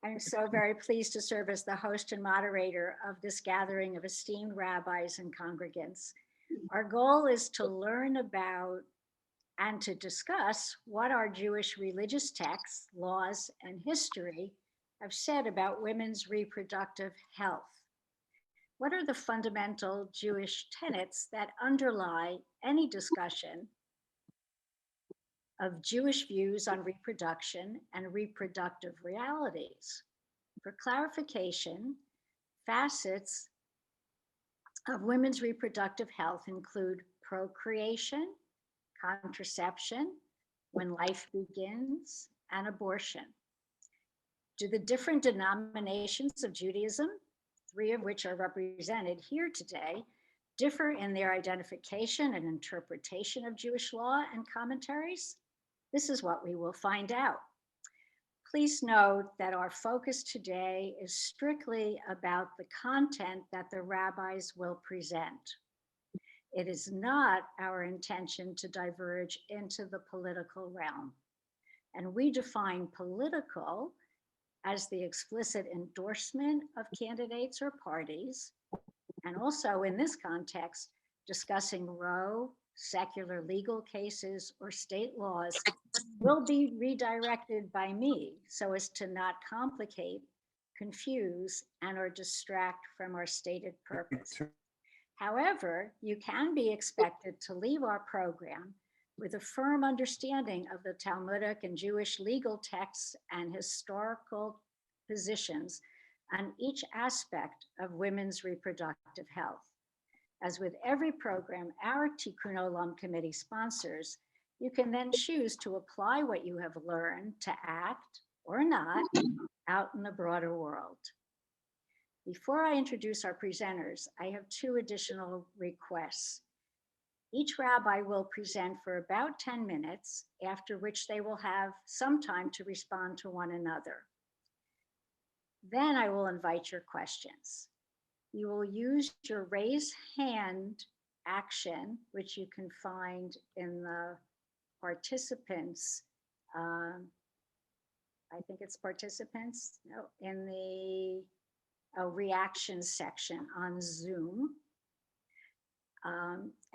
I'm so very pleased to serve as the host and moderator of this gathering of esteemed rabbis and congregants. Our goal is to learn about and to discuss what our Jewish religious texts, laws, and history have said about women's reproductive health. What are the fundamental Jewish tenets that underlie any discussion of Jewish views on reproduction and reproductive realities? For clarification, facets of women's reproductive health include procreation, contraception, when life begins, and abortion. Do the different denominations of Judaism, three of which are represented here today, differ in their identification and interpretation of Jewish law and commentaries? This is what we will find out. Please note that our focus today is strictly about the content that the rabbis will present. It is not our intention to diverge into the political realm. And we define political as the explicit endorsement of candidates or parties, and also in this context, discussing Roe, secular legal cases, or state laws will be redirected by me so as to not complicate, confuse, and or distract from our stated purpose. However, you can be expected to leave our program with a firm understanding of the Talmudic and Jewish legal texts and historical positions on each aspect of women's reproductive health. As with every program our Tikkun Olam committee sponsors, you can then choose to apply what you have learned to act or not out in the broader world. Before I introduce our presenters, I have two additional requests. Each rabbi will present for about 10 minutes, after which they will have some time to respond to one another. Then I will invite your questions. You will use your raise hand action, which you can find in the participants, I think it's participants, no, in the reactions section on Zoom.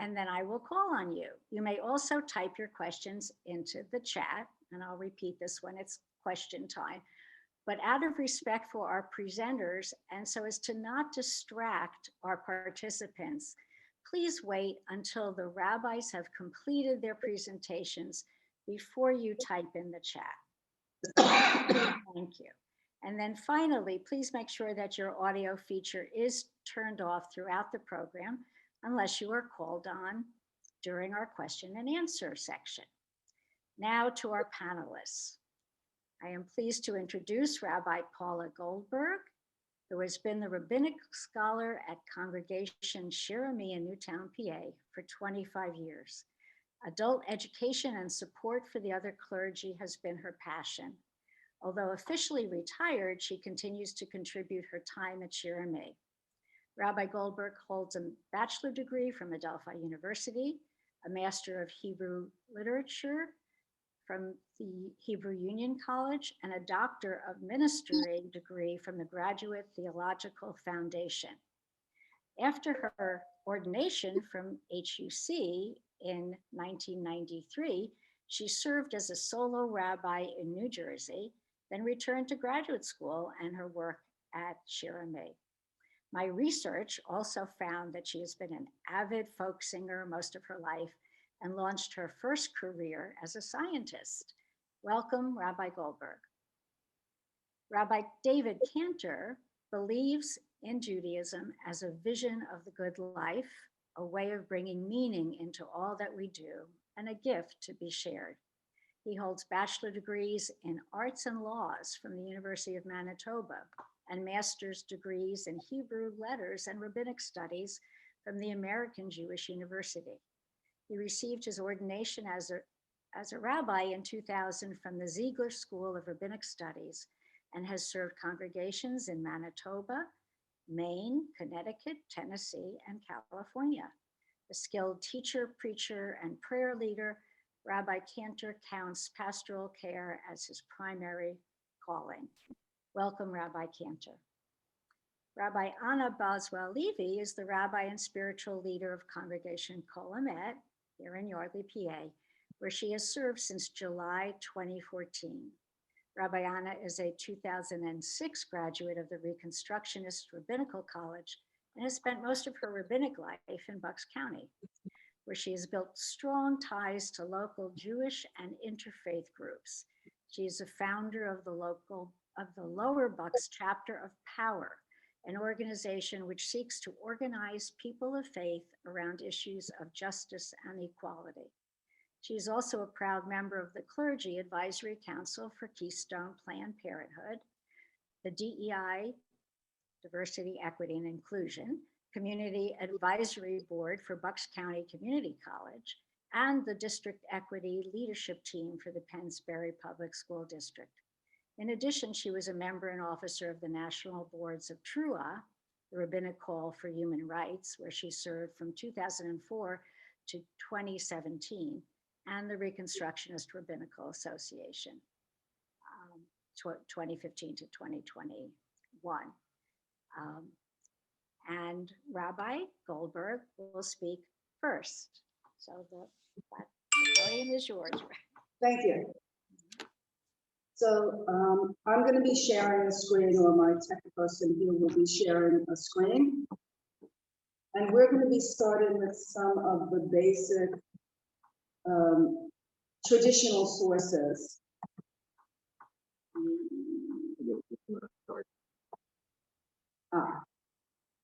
And then I will call on you. You may also type your questions into the chat, and I'll repeat this when it's question time. But out of respect for our presenters, and so as to not distract our participants, please wait until the rabbis have completed their presentations before you type in the chat. Thank you. And then finally, please make sure that your audio feature is turned off throughout the program unless you are called on during our question and answer section. Now to our panelists. I am pleased to introduce Rabbi Paula Goldberg, who has been the rabbinic scholar at Congregation Shir in Newtown, PA for 25 years. Adult education and support for the other clergy has been her passion. Although officially retired, she continues to contribute her time at Shir. Rabbi Goldberg holds a bachelor degree from Adelphi University, a Master of Hebrew Literature from the Hebrew Union College, and a Doctor of Ministry degree from the Graduate Theological Foundation. After her ordination from HUC in 1993, she served as a solo rabbi in New Jersey, then returned to graduate school and her work at Shir. My research also found that she has been an avid folk singer most of her life and launched her first career as a scientist. Welcome, Rabbi Goldberg. Rabbi David Cantor believes in Judaism as a vision of the good life, a way of bringing meaning into all that we do, and a gift to be shared. He holds bachelor degrees in arts and laws from the University of Manitoba and master's degrees in Hebrew letters and rabbinic studies from the American Jewish University. He received his ordination as a rabbi in 2000 from the Ziegler School of Rabbinic Studies and has served congregations in Manitoba, Maine, Connecticut, Tennessee, and California. A skilled teacher, preacher, and prayer leader, Rabbi Cantor counts pastoral care as his primary calling. Welcome, Rabbi Cantor. Rabbi Anna Boswell-Levy is the rabbi and spiritual leader of Congregation Kol Emet here in Yardley, PA, where she has served since July 2014. Rabbi Anna is a 2006 graduate of the Reconstructionist Rabbinical College and has spent most of her rabbinic life in Bucks County, where she has built strong ties to local Jewish and interfaith groups. She is a founder of the Lower Bucks chapter of Power, an organization which seeks to organize people of faith around issues of justice and equality. She is also a proud member of the Clergy Advisory Council for Keystone Planned Parenthood, the DEI, Diversity, Equity, and Inclusion, Community Advisory Board for Bucks County Community College, and the District Equity Leadership Team for the Pennsbury Public School District. In addition, she was a member and officer of the National Boards of TRUA, the Rabbinic Call for Human Rights, where she served from 2004 to 2017, and the Reconstructionist Rabbinical Association, 2015 to 2021. And Rabbi Goldberg will speak first. So the podium is yours. Thank you. So I'm going to be sharing a screen, or my tech person here will be sharing a screen. And we're going to be starting with some of the basic traditional sources.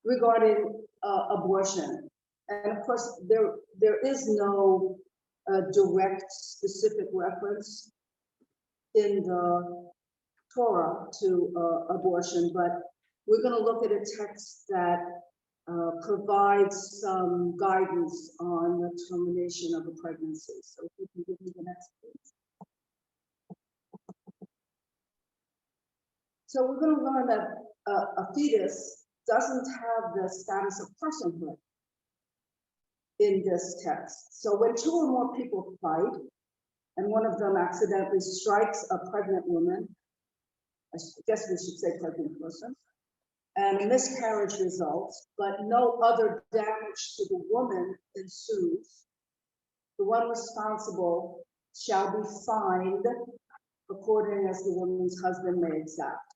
Regarding abortion. And of course, there is no direct specific reference in the Torah to abortion, but we're going to look at a text that provides some guidance on the termination of a pregnancy. So if you can give me the next, please. So we're going to learn that a fetus doesn't have the status of personhood in this text. So when two or more people fight, and one of them accidentally strikes a pregnant woman, I guess we should say pregnant person, and a miscarriage results, but no other damage to the woman ensues, the one responsible shall be fined according as the woman's husband may exact.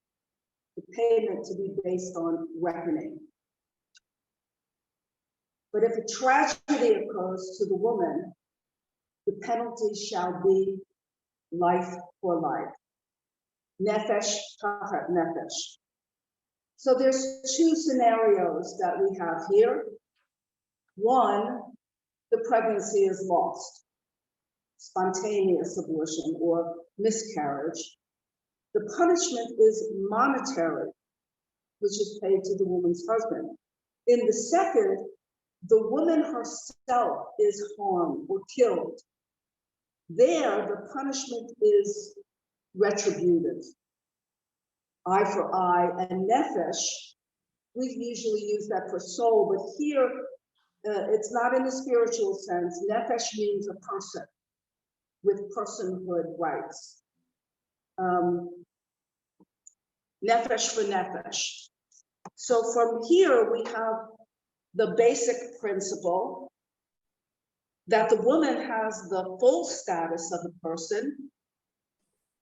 The payment to be based on reckoning. But if a tragedy occurs to the woman, the penalty shall be life for life. Nefesh tachat nefesh. So there's two scenarios that we have here. One, the pregnancy is lost, spontaneous abortion or miscarriage. The punishment is monetary, which is paid to the woman's husband. In the second, the woman herself is harmed or killed. There, the punishment is retributive. Eye for eye, and nefesh, we usually use that for soul, but here, it's not in the spiritual sense. Nefesh means a person with personhood rights. Nefesh for nefesh. So from here, we have the basic principle that the woman has the full status of a person,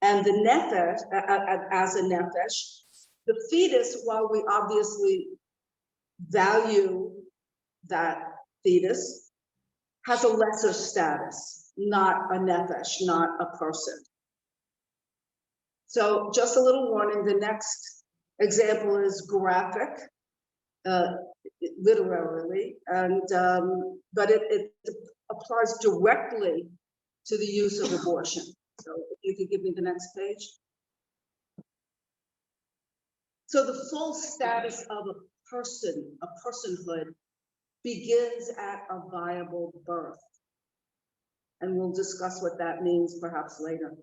and the nefesh, as a nefesh, the fetus, while we obviously value that fetus, has a lesser status, not a nefesh, not a person. So just a little warning, the next example is graphic, literally, and but it applies directly to the use of abortion. So if you could give me the next page. So the full status of a person, a personhood, begins at a viable birth. And we'll discuss what that means perhaps later.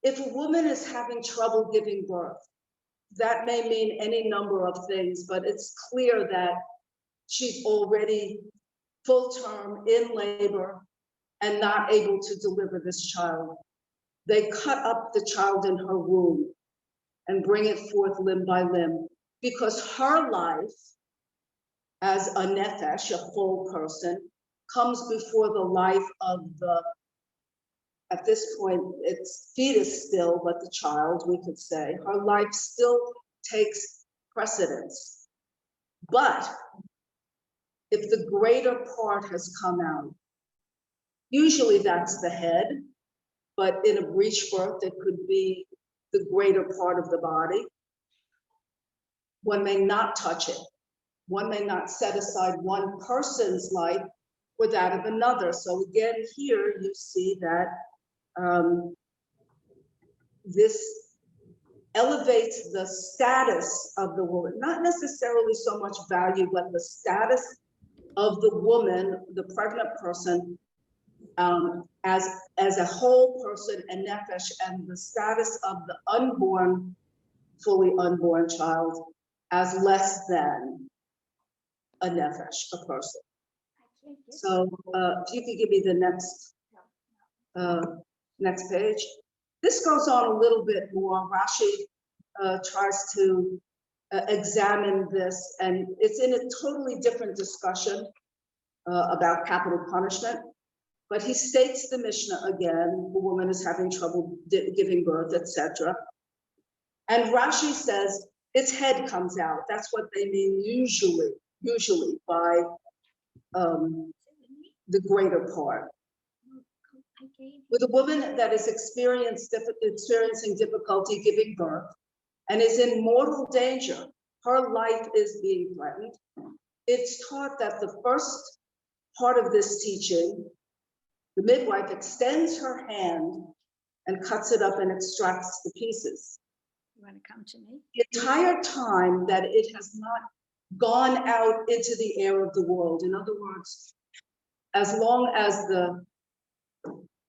If a woman is having trouble giving birth, that may mean any number of things, but it's clear that she's already full term in labor, and not able to deliver this child. They cut up the child in her womb and bring it forth limb by limb, because her life as a nefesh, a full person, comes before the life of the, at this point, it's fetus still, but the child, we could say, her life still takes precedence. But if the greater part has come out, usually that's the head, but in a breech birth, it could be the greater part of the body. One may not touch it. One may not set aside one person's life for that of another. So again, here you see that this elevates the status of the woman, not necessarily so much value, but the status of the woman, the pregnant person, as a whole person and nefesh, and the status of the unborn, fully unborn child as less than a nefesh, a person. So if you could give me the next page. This goes on a little bit more. Rashi tries to examine this, and it's in a totally different discussion about capital punishment. But he states the Mishnah again, the woman is having trouble giving birth, etc. And Rashi says its head comes out. That's what they mean usually by the greater part. With a woman that is experiencing difficulty giving birth and is in mortal danger, her life is being threatened. It's taught that the first part of this teaching, the midwife extends her hand and cuts it up and extracts the pieces. You want to come to me? The entire time that it has not gone out into the air of the world. In other words, as long as the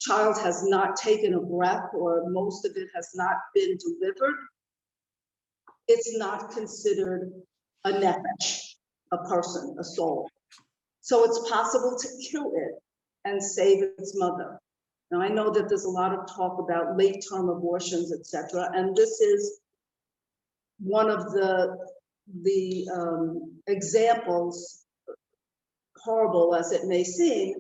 child has not taken a breath or most of it has not been delivered, it's not considered a nefesh, a person, a soul. So it's possible to kill it and save its mother. Now I know that there's a lot of talk about late-term abortions, etc., and this is one of the examples, horrible as it may seem,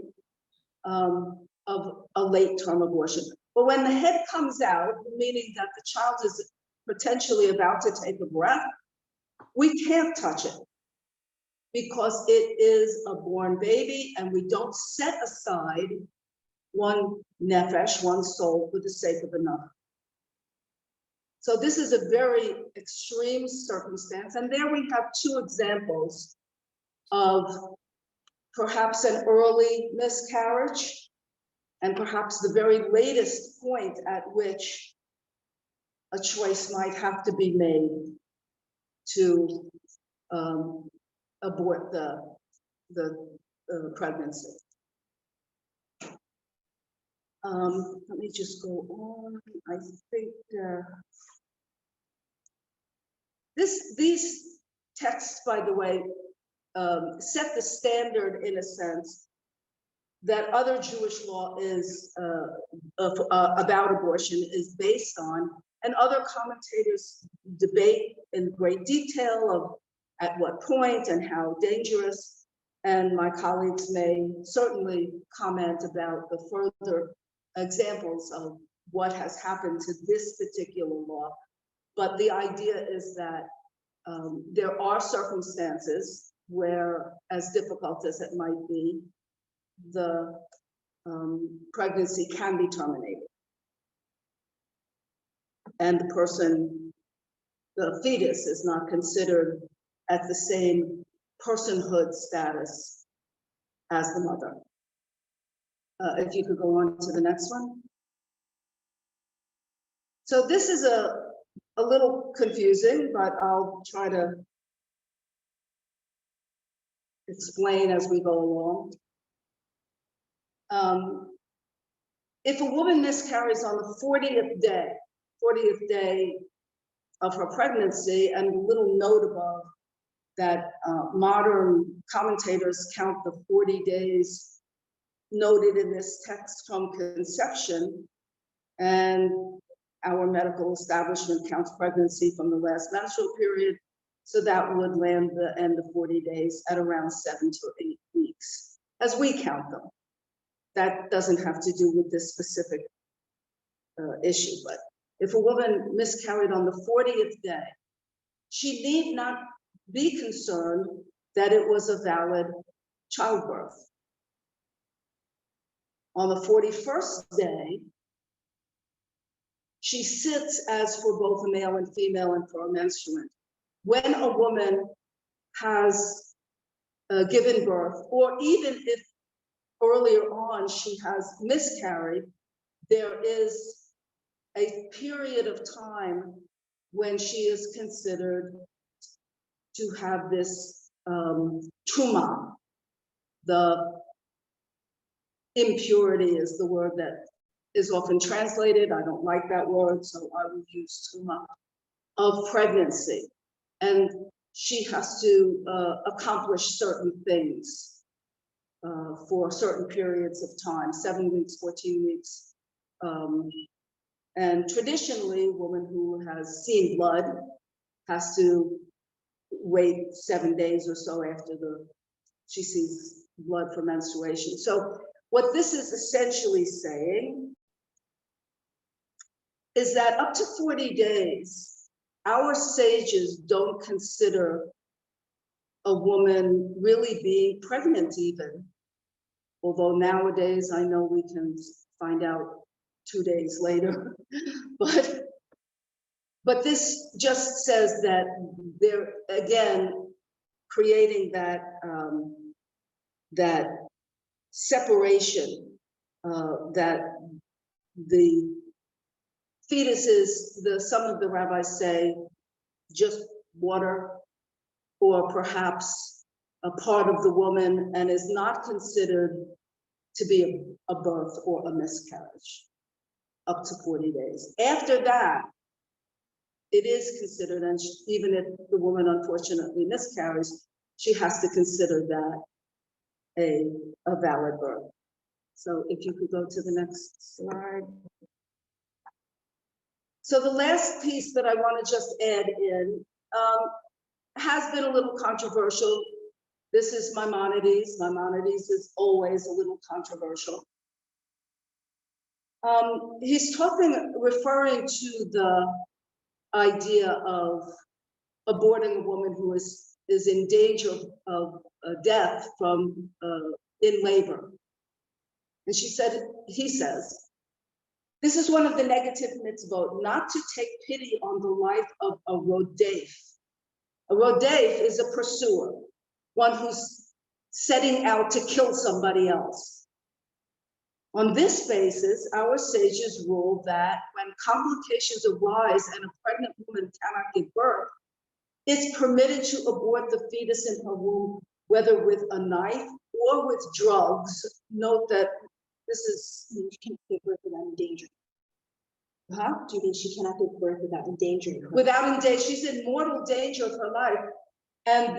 of a late-term abortion. But when the head comes out, meaning that the child is potentially about to take a breath, we can't touch it because it is a born baby, and we don't set aside one nefesh, one soul, for the sake of another. So this is a very extreme circumstance, and there we have two examples of perhaps an early miscarriage and perhaps the very latest point at which a choice might have to be made to abort the pregnancy. Let me just go on. I think these texts, by the way, set the standard in a sense that other Jewish law is about abortion is based on, and other commentators debate in great detail of at what point and how dangerous, and my colleagues may certainly comment about the further examples of what has happened to this particular law. But the idea is that there are circumstances where, as difficult as it might be, the pregnancy can be terminated. And the person, the fetus, is not considered at the same personhood status as the mother. If you could go on to the next one. So this is a little confusing, but I'll try to explain as we go along. If a woman miscarries on the 40th day of her pregnancy, and a little note above that modern commentators count the 40 days noted in this text from conception, and our medical establishment counts pregnancy from the last menstrual period, so that would land the end of 40 days at around 7 to 8 weeks, as we count them. That doesn't have to do with this specific issue, but if a woman miscarried on the 40th day, she need not be concerned that it was a valid childbirth. On the 41st day, she sits as for both a male and female and for a menstruant. When a woman has given birth, or even if earlier on she has miscarried, there is a period of time when she is considered to have this truma. The impurity is the word that is often translated. I don't like that word, so I will use truma, of pregnancy. And she has to accomplish certain things for certain periods of time, 7 weeks, 14 weeks. And traditionally, a woman who has seen blood has to wait 7 days or so after she sees blood for menstruation. So what this is essentially saying is that up to 40 days, our sages don't consider a woman really being pregnant even. Although nowadays I know we can find out 2 days later, but this just says that they're again creating that that separation, that the fetuses, some of the rabbis say, just water, or perhaps a part of the woman, and is not considered to be a birth or a miscarriage up to 40 days. After that, it is considered, and even if the woman unfortunately miscarries, she has to consider that a valid birth. So if you could go to the next slide. So the last piece that I want to just add in has been a little controversial. This is Maimonides. Maimonides is always a little controversial. He's referring to the idea of aborting a woman who is in danger of death from in labor. And he says, this is one of the negative mitzvot, not to take pity on the life of a rodef. A rodef is a pursuer, one who's setting out to kill somebody else. On this basis, our sages rule that when complications arise and a pregnant woman cannot give birth, it's permitted to abort the fetus in her womb, whether with a knife or with drugs. Note that this is, she cannot give birth without endangering. huh? Do you mean she cannot give birth without endangering her? Without endanger, she's in mortal danger of her life. And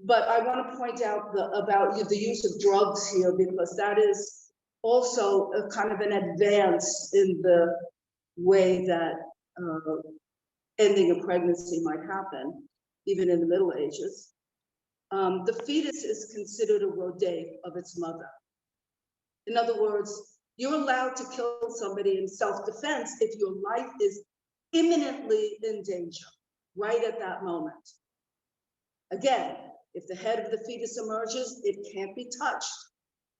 but I want to point out about the use of drugs here, because that is also a kind of an advance in the way that ending a pregnancy might happen, even in the Middle Ages. The fetus is considered a rodef of its mother. In other words, you're allowed to kill somebody in self-defense if your life is imminently in danger, right at that moment. Again, if the head of the fetus emerges, it can't be touched,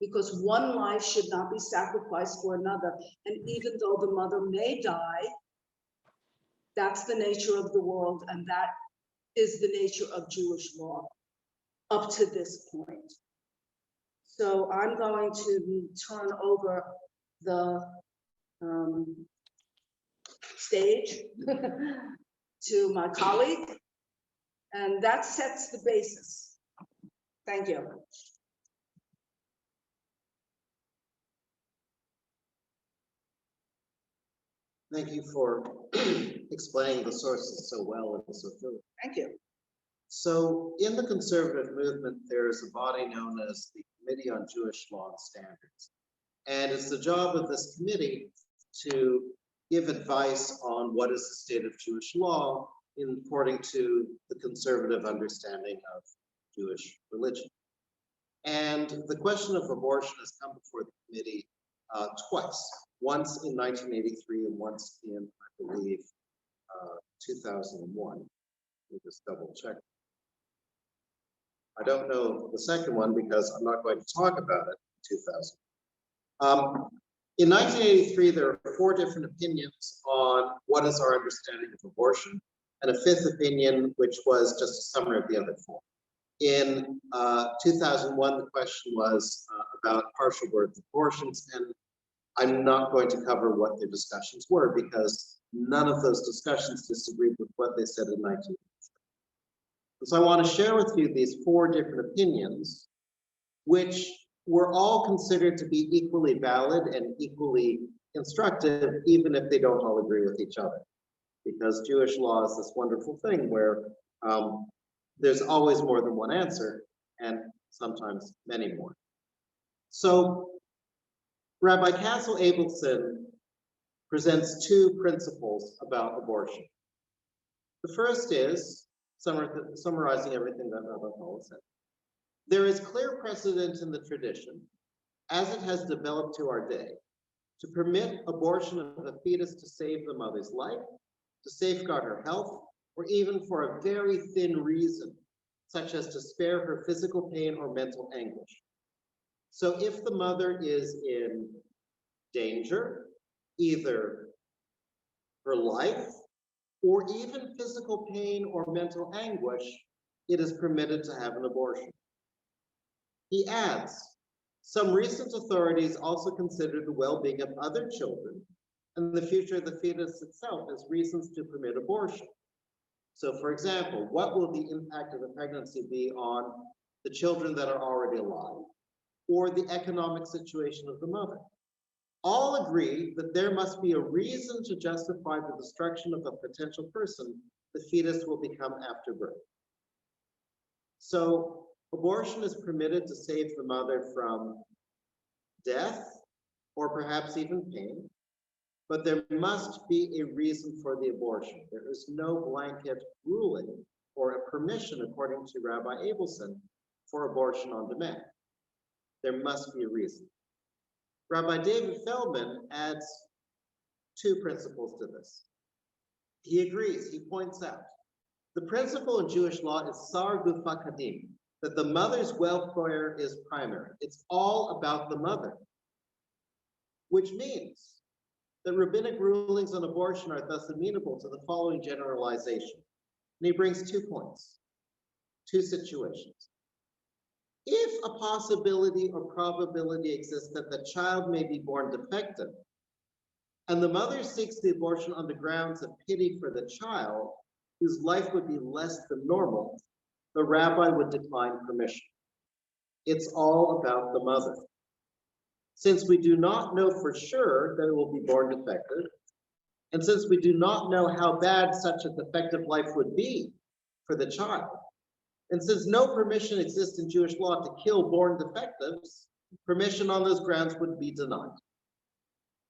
because one life should not be sacrificed for another. And even though the mother may die, that's the nature of the world, and that is the nature of Jewish law up to this point. So I'm going to turn over the stage to my colleague, and that sets the basis. Thank you. Thank you for explaining the sources so well and so thoroughly. Thank you. So in the conservative movement, there's a body known as the Committee on Jewish Law and Standards. And it's the job of this committee to give advice on what is the state of Jewish law according to the conservative understanding of Jewish religion. And the question of abortion has come before the committee twice, once in 1983 and once in, I believe, 2001. Let me just double check. I don't know the second one because I'm not going to talk about it in 2000. In 1983, there are 4 different opinions on what is our understanding of abortion, and a 5th opinion, which was just a summary of the other 4. In 2001, the question was about partial birth abortions, and I'm not going to cover what their discussions were because none of those discussions disagreed with what they said in 1983. So I want to share with you these 4 different opinions, which were all considered to be equally valid and equally instructive, even if they don't all agree with each other. Because Jewish law is this wonderful thing where there's always more than one answer, and sometimes many more. So Rabbi Castle Abelson presents 2 principles about abortion. The first is, summarizing everything that Rabbi Paula said, there is clear precedent in the tradition, as it has developed to our day, to permit abortion of a fetus to save the mother's life, to safeguard her health, or even for a very thin reason, such as to spare her physical pain or mental anguish. So if the mother is in danger, either her life or even physical pain or mental anguish, it is permitted to have an abortion. He adds, some recent authorities also consider the well-being of other children and the future of the fetus itself as reasons to permit abortion. So for example, what will the impact of the pregnancy be on the children that are already alive or the economic situation of the mother? All agree that there must be a reason to justify the destruction of a potential person the fetus will become after birth. So abortion is permitted to save the mother from death or perhaps even pain, but there must be a reason for the abortion. There is no blanket ruling or a permission, according to Rabbi Abelson, for abortion on demand. There must be a reason. Rabbi David Feldman adds 2 principles to this. He agrees, he points out, the principle in Jewish law is sar gufa kadim, that the mother's welfare is primary. It's all about the mother, which means that rabbinic rulings on abortion are thus amenable to the following generalization. And he brings 2 points, 2 situations. If a possibility or probability exists that the child may be born defective, and the mother seeks the abortion on the grounds of pity for the child, whose life would be less than normal, the rabbi would decline permission. It's all about the mother. Since we do not know for sure that it will be born defective, and since we do not know how bad such a defective life would be for the child, and since no permission exists in Jewish law to kill born defectives, permission on those grounds would be denied.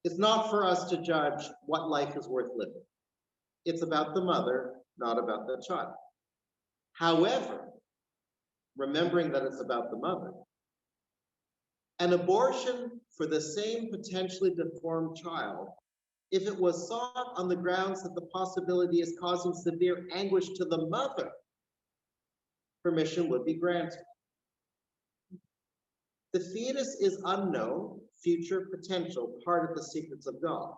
It's not for us to judge what life is worth living. It's about the mother, not about the child. However, remembering that it's about the mother, an abortion for the same potentially deformed child, if it was sought on the grounds that the possibility is causing severe anguish to the mother, permission would be granted. The fetus is unknown, future, potential, part of the secrets of God.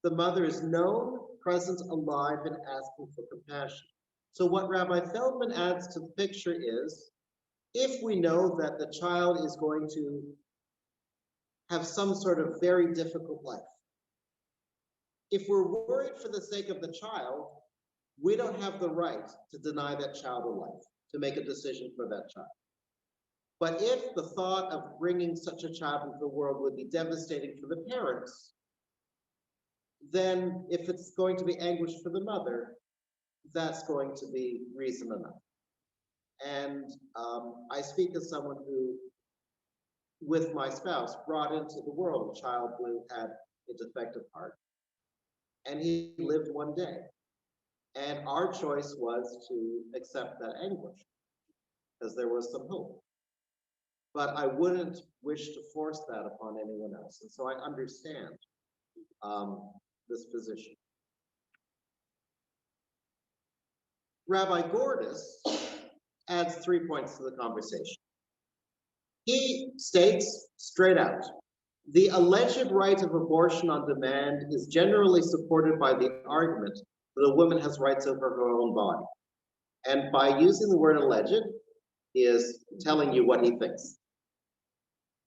The mother is known, present, alive, and asking for compassion. So what Rabbi Feldman adds to the picture is, if we know that the child is going to have some sort of very difficult life, if we're worried for the sake of the child, we don't have the right to deny that child a life, to make a decision for that child. But if the thought of bringing such a child into the world would be devastating for the parents, then if it's going to be anguish for the mother, that's going to be reason enough. And I speak as someone who with my spouse, brought into the world a child who had a defective heart, and he lived one day. And our choice was to accept that anguish because there was some hope. But I wouldn't wish to force that upon anyone else. And so I understand this position. Rabbi Gordis adds 3 points to the conversation. He states straight out, the alleged right of abortion on demand is generally supported by the argument that a woman has rights over her own body. And by using the word alleged, he is telling you what he thinks.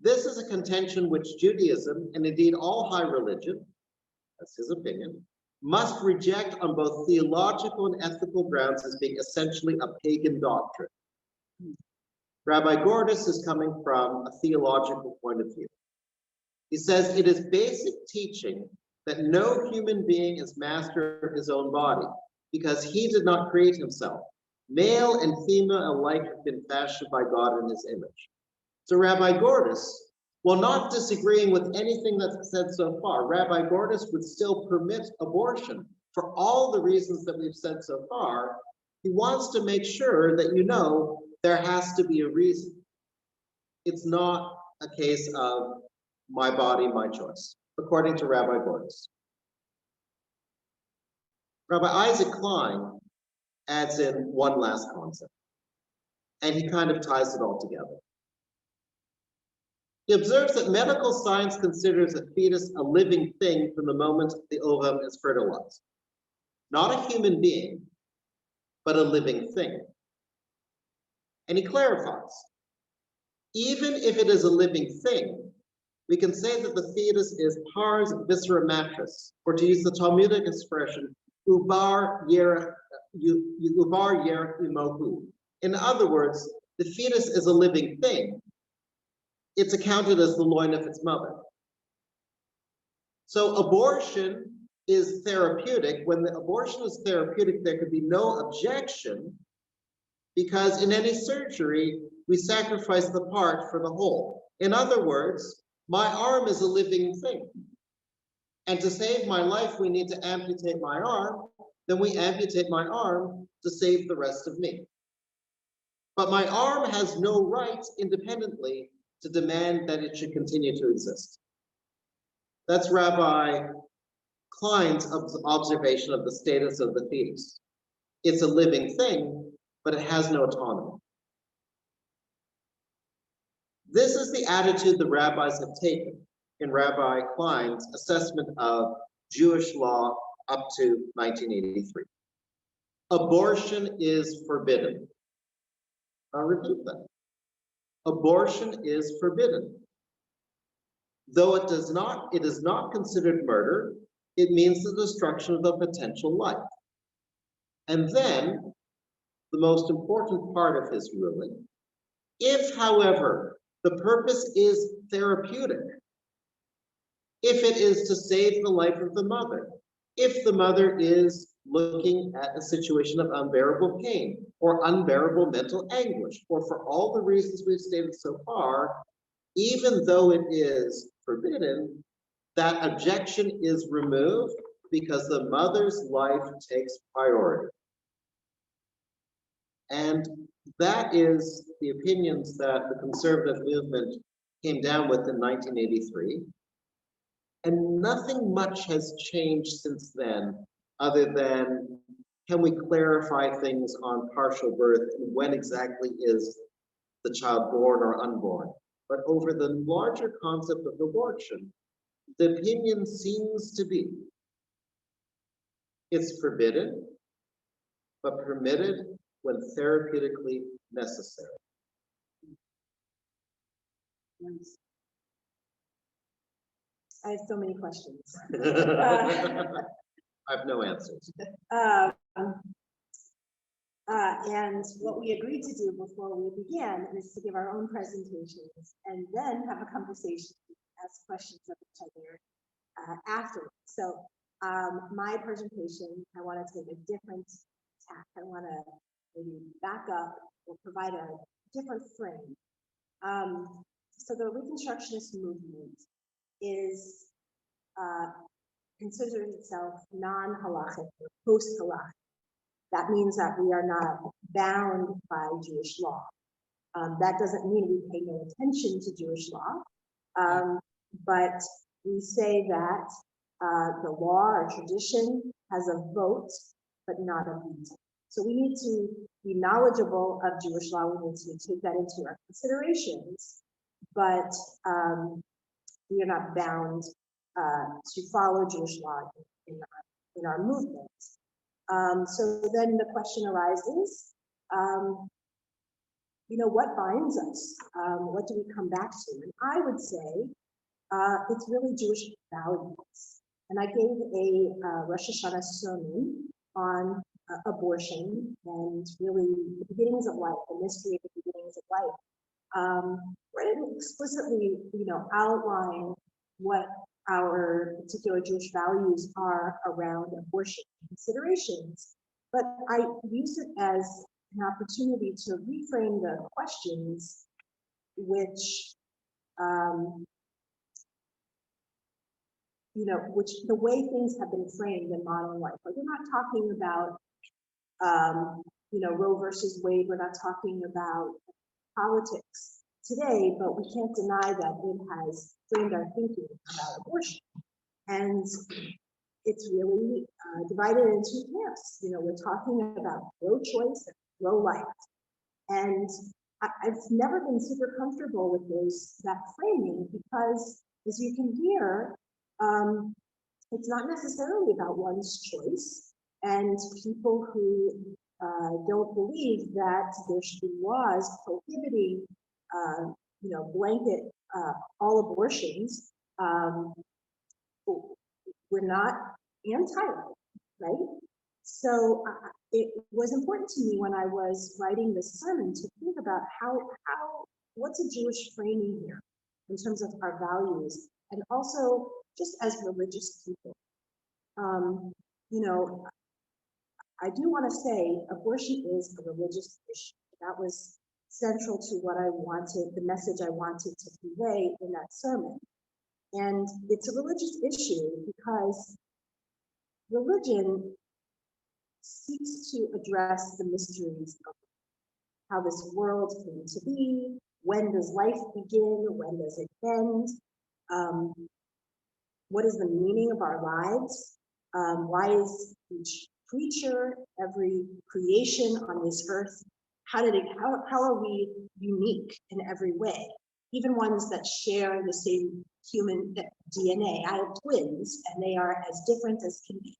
This is a contention which Judaism, and indeed all high religion, that's his opinion, must reject on both theological and ethical grounds as being essentially a pagan doctrine. Rabbi Gordis is coming from a theological point of view. He says it is basic teaching that no human being is master of his own body because he did not create himself. Male and female alike have been fashioned by God in his image. So Rabbi Gordis, while not disagreeing with anything that's said so far, Rabbi Gordis would still permit abortion for all the reasons that we've said so far. He wants to make sure that you know there has to be a reason. It's not a case of my body, my choice, according to Rabbi Gordis. Rabbi Isaac Klein adds in one last concept, and he kind of ties it all together. He observes that medical science considers a fetus a living thing from the moment the ovum is fertilized. Not a human being, but a living thing. And he clarifies, even if it is a living thing, we can say that the fetus is pars viscera matris, or to use the Talmudic expression, ubar yerech imohu. In other words, the fetus is a living thing. It's accounted as the loin of its mother. So abortion is therapeutic. When the abortion is therapeutic, there could be no objection because in any surgery, we sacrifice the part for the whole. In other words, my arm is a living thing. And to save my life, we need to amputate my arm. Then we amputate my arm to save the rest of me. But my arm has no right independently to demand that it should continue to exist. That's Rabbi Klein's observation of the status of the fetus. It's a living thing, but it has no autonomy. This is the attitude the rabbis have taken in Rabbi Klein's assessment of Jewish law up to 1983. Abortion is forbidden. I'll repeat that. Abortion is forbidden. Though it is not considered murder, it means the destruction of a potential life. And then, the most important part of his ruling, if, however, the purpose is therapeutic, if it is to save the life of the mother, if the mother is looking at a situation of unbearable pain or unbearable mental anguish, or for all the reasons we've stated so far, even though it is forbidden, that objection is removed because the mother's life takes priority. And that is the opinions that the conservative movement came down with in 1983. And nothing much has changed since then, other than can we clarify things on partial birth and when exactly is the child born or unborn? But over the larger concept of abortion, the opinion seems to be it's forbidden, but permitted when therapeutically necessary. Nice. I have so many questions. I have no answers. And what we agreed to do before we began is to give our own presentations and then have a conversation, ask questions of each other after. So my presentation, I want to take a different tack. I want to maybe back up or provide a different frame. So the Reconstructionist movement is considers itself non-halachic or post-halachic. That means that we are not bound by Jewish law. That doesn't mean we pay no attention to Jewish law, but we say that the law or tradition has a vote, but not a veto. So we need to be knowledgeable of Jewish law. We need to take that into our considerations, but we are not bound to follow Jewish law in our movement. So then the question arises, what binds us? What do we come back to? And I would say it's really Jewish values. And I gave a Rosh Hashanah sermon on abortion and really the beginnings of life, the mystery of the beginnings of life. Where I didn't explicitly, outline what our particular Jewish values are around abortion considerations, but I use it as an opportunity to reframe the questions which, which the way things have been framed in modern life. Like, we're not talking about, Roe versus Wade. We're not talking about politics today, but we can't deny that it has framed our thinking about abortion. And it's really divided into two camps. We're talking about pro-choice and pro-life. And I've never been super comfortable with that framing because, as you can hear, it's not necessarily about one's choice. And people who don't believe that there should be laws prohibiting, blanket all abortions, we're not anti-life, right? So it was important to me when I was writing this sermon to think about what's a Jewish framing here in terms of our values, and also just as religious people. I do want to say abortion is a religious issue. That was central to what I wanted, the message I wanted to convey in that sermon. And it's a religious issue because religion seeks to address the mysteries of how this world came to be, when does life begin, when does it end, what is the meaning of our lives, why is each creature, every creation on this earth, how are we unique in every way, even ones that share the same human DNA. I have twins and they are as different as can be.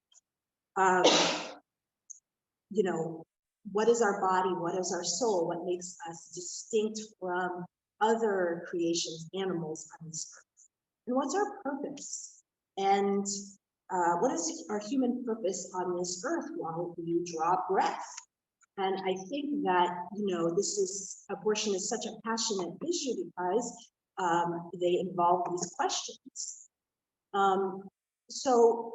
What is our body? What is our soul? What makes us distinct from other creations, animals on this earth? And what's our purpose? And what is our human purpose on this earth while we draw breath? And I think that, abortion is such a passionate issue because they involve these questions. So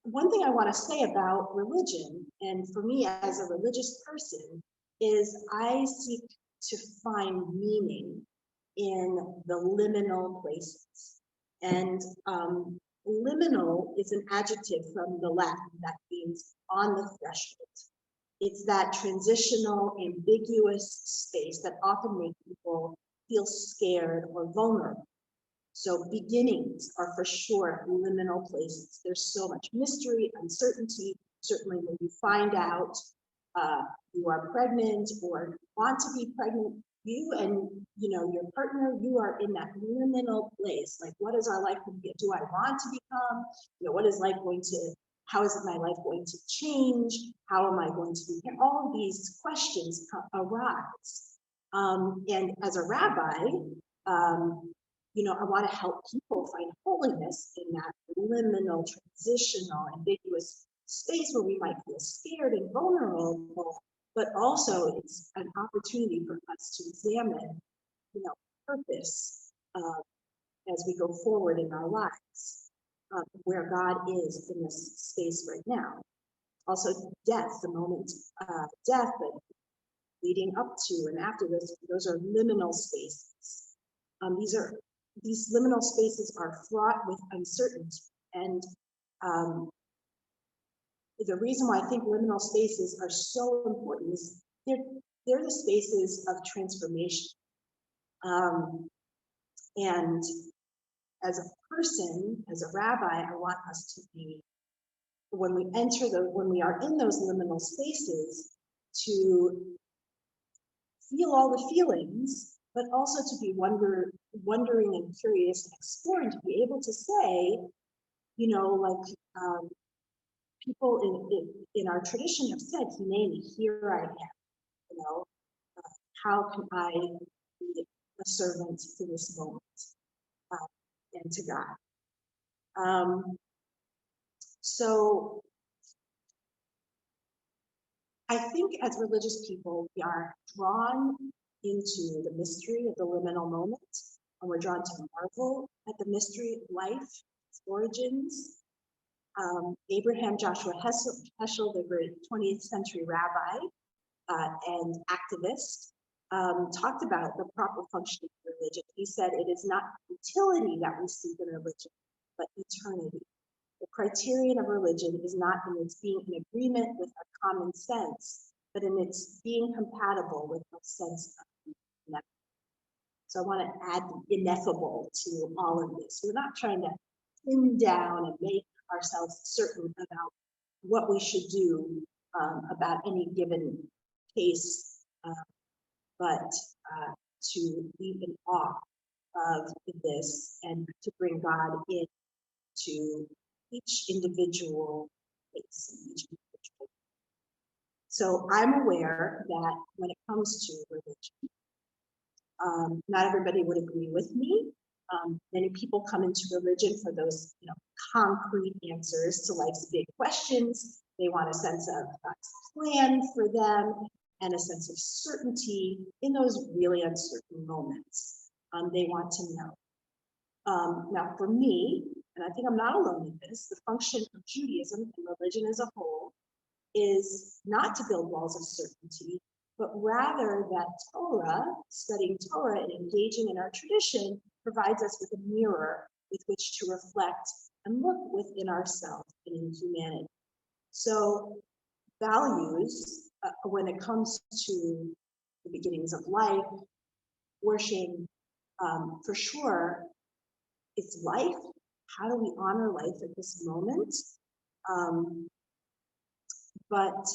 one thing I want to say about religion, and for me as a religious person, is I seek to find meaning in the liminal places. And liminal is an adjective from the Latin that means on the threshold. It's that transitional, ambiguous space that often makes people feel scared or vulnerable. So beginnings are for sure liminal places. There's so much mystery, uncertainty. Certainly when you find out you are pregnant or want to be pregnant, you and your partner, you are in that liminal place. Like, what is our life going to be? Do I want to become? What is life going to? How is my life going to change? How am I going to be? All of these questions arise. And as a rabbi, I want to help people find holiness in that liminal, transitional, ambiguous space where we might feel scared and vulnerable, but also it's an opportunity for us to examine, purpose as we go forward in our lives, where God is in this space right now. Also, death, the moment death, but leading up to and after this, those are liminal spaces. These liminal spaces are fraught with uncertainty. And the reason why I think liminal spaces are so important is they're the spaces of transformation. And as a person, as a rabbi, I want us to be, when we are in those liminal spaces, to feel all the feelings, but also to be wondering and curious and exploring, to be able to say, you know, like people in our tradition have said, Hineni, here I am, you know, how can I be a servant to this moment and to God? So I think as religious people, we are drawn into the mystery of the liminal moment, and we're drawn to marvel at the mystery of life, its origins. Abraham Joshua Heschel, the great 20th century rabbi and activist, talked about the proper functioning of religion. He said, it is not utility that we seek in religion, but eternity. The criterion of religion is not in its being in agreement with our common sense, but in its being compatible with our sense of ineffable. So I want to add the ineffable to all of this. We're not trying to pin down and make ourselves certain about what we should do about any given case, but to be in awe of this and to bring God into each individual case, each individual. So I'm aware that when it comes to religion, not everybody would agree with me. Many people come into religion for those, you know, concrete answers to life's big questions. They want a sense of God's plan for them and a sense of certainty in those really uncertain moments. They want to know. Now, for me, and I think I'm not alone in this, the function of Judaism and religion as a whole is not to build walls of certainty, but rather that Torah, studying Torah and engaging in our tradition, provides us with a mirror with which to reflect and look within ourselves and in humanity. So values, when it comes to the beginnings of life, worship, for sure, it's life. How do we honor life at this moment? But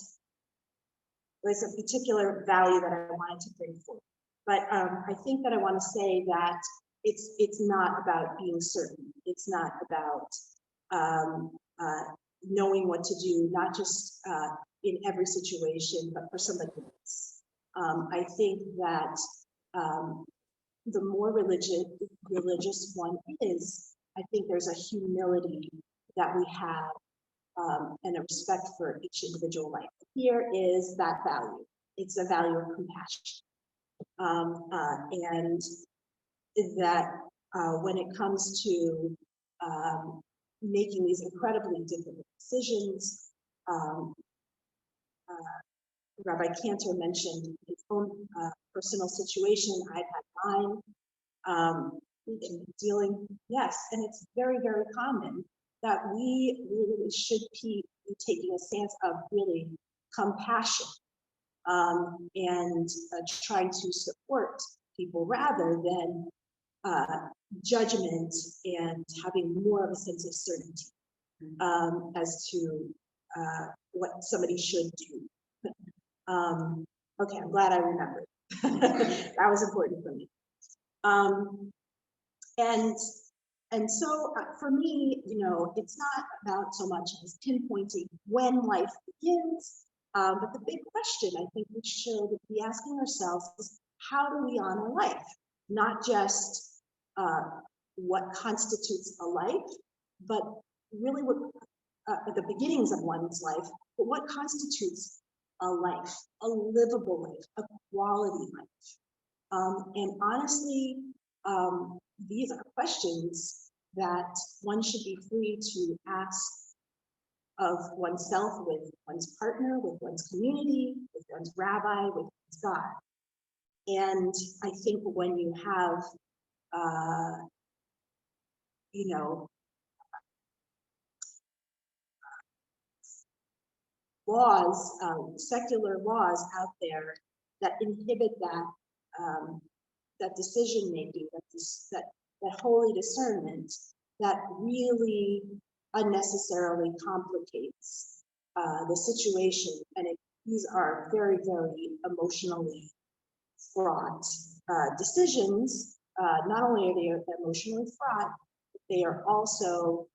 there's a particular value that I wanted to bring forward. But I think that I want to say that it's not about being certain. It's not about knowing what to do, not just in every situation, but for somebody else. I think that the more religious one is, I think there's a humility that we have and a respect for each individual life. Here is that value. It's a value of compassion. And that when it comes to making these incredibly difficult decisions, Rabbi Cantor mentioned his own personal situation. I've had mine. Dealing, yes, and it's very, very common that we really should be taking a stance of really compassion and trying to support people rather than judgment and having more of a sense of certainty as to what somebody should do. Okay, I'm glad I remembered. That was important for me. And so for me, you know, it's not about so much as pinpointing when life begins, but the big question I think we should be asking ourselves is, how do we honor life? Not just what constitutes a life, but really what the beginnings of one's life, but what constitutes a life, a livable life, a quality life. And honestly, these are questions that one should be free to ask of oneself, with one's partner, with one's community, with one's rabbi, with one's God. And I think when you have you know, laws, secular laws out there that inhibit that decision making, that holy discernment that really unnecessarily complicates the situation. And these are very, very emotionally fraught decisions. Not only are they emotionally fraught, but they are also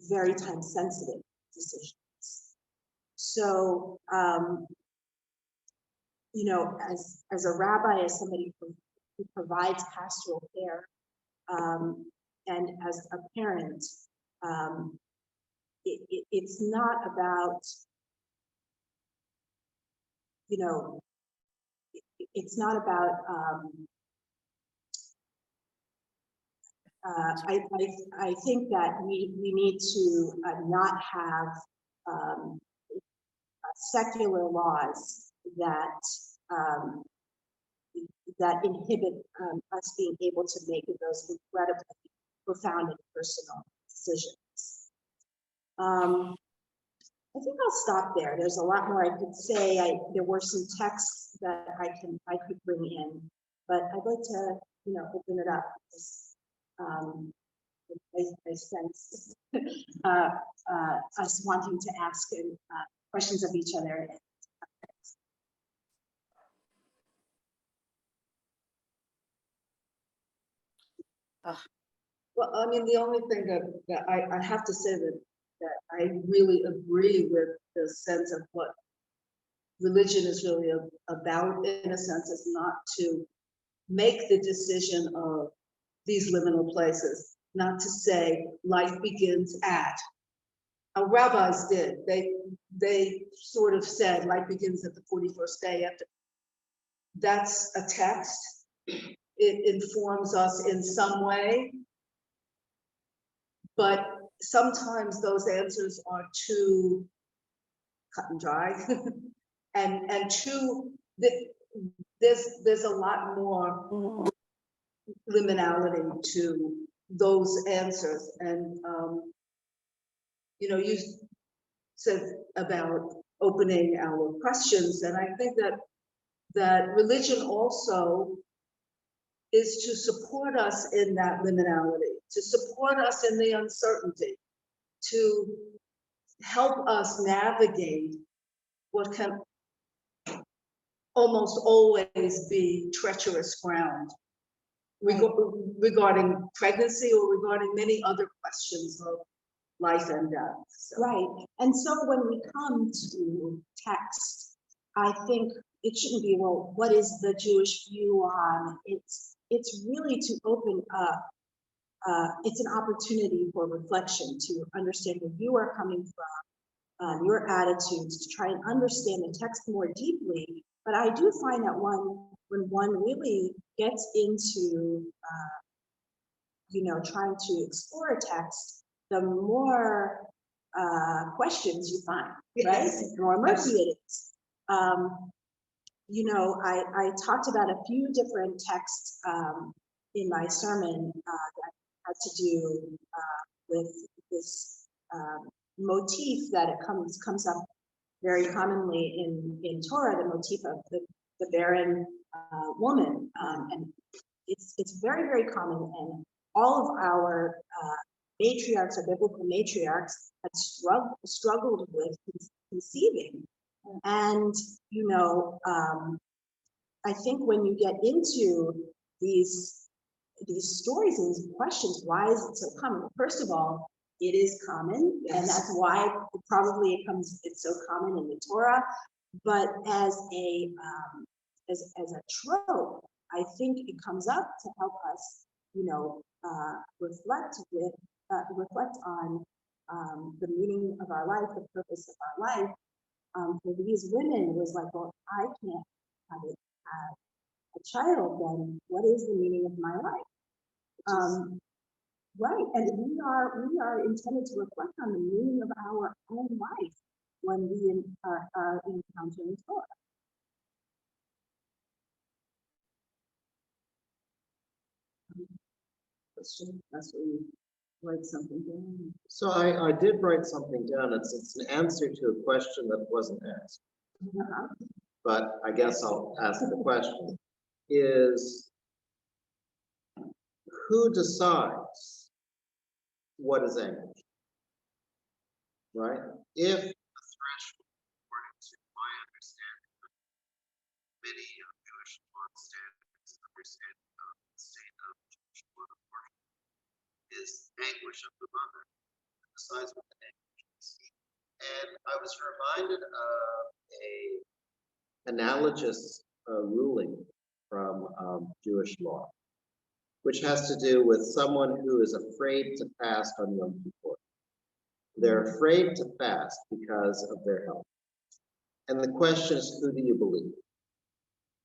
very time sensitive decisions. So, you know, as a rabbi, as somebody who provides pastoral care, and as a parent, it's not about, you know, it's not about, I think that we need to not have secular laws that that inhibit us being able to make those incredibly profound and personal decisions. I think I'll stop there. There's a lot more I could say. There were some texts that I could bring in, but I'd like to, you know, open it up. I sense us wanting to ask questions of each other. Well, I mean, the only thing that I have to say that I really agree with the sense of what religion is really about, in a sense, is not to make the decision of these liminal places, not to say life begins at. Our rabbis did. They sort of said life begins at the 41st day after. That's a text. It informs us in some way, but sometimes those answers are too cut and dry, and too, there's a lot more liminality to those answers. And you know, you said about opening our questions, and I think that religion also is to support us in that liminality, to support us in the uncertainty, to help us navigate what can almost always be treacherous ground regarding pregnancy or regarding many other questions of life and death. So. Right. And so when we come to text, I think it shouldn't be, well, what is the Jewish view on? It's really to open up. It's an opportunity for reflection, to understand where you are coming from, your attitudes, to try and understand the text more deeply. But I do find that when one really gets into, you know, trying to explore a text, the more questions you find, right? Yes. The more murky it is. You know, I talked about a few different texts in my sermon that had to do with this motif that it comes up very commonly in Torah, the motif of the barren woman, and it's very, very common, and all of our matriarchs, or biblical matriarchs, had struggled with conceiving. And, you know, I think when you get into these stories and these questions, why is it so common? First of all, it is common, yes. And that's why probably it's so common in the Torah. But as a trope, I think it comes up to help us, you know, reflect on the meaning of our life, the purpose of our life. For these women, it was like, well, I can't have a child, then what is the meaning of my life? Right, and we are intended to reflect on the meaning of our own life when we are encountering Torah. question. That's where you write something down. So I did write something down. It's an answer to a question that wasn't asked, but I guess I'll ask the question. Is who decides what is anguish? Right? If the threshold, according to my understanding, many Jewish law standards understanding of the state of Jewish law is anguish of the mother, who decides what the anguish is. And I was reminded of a analogous ruling from Jewish law, which has to do with someone who is afraid to fast on Yom Kippur. They're afraid to fast because of their health. And the question is, who do you believe?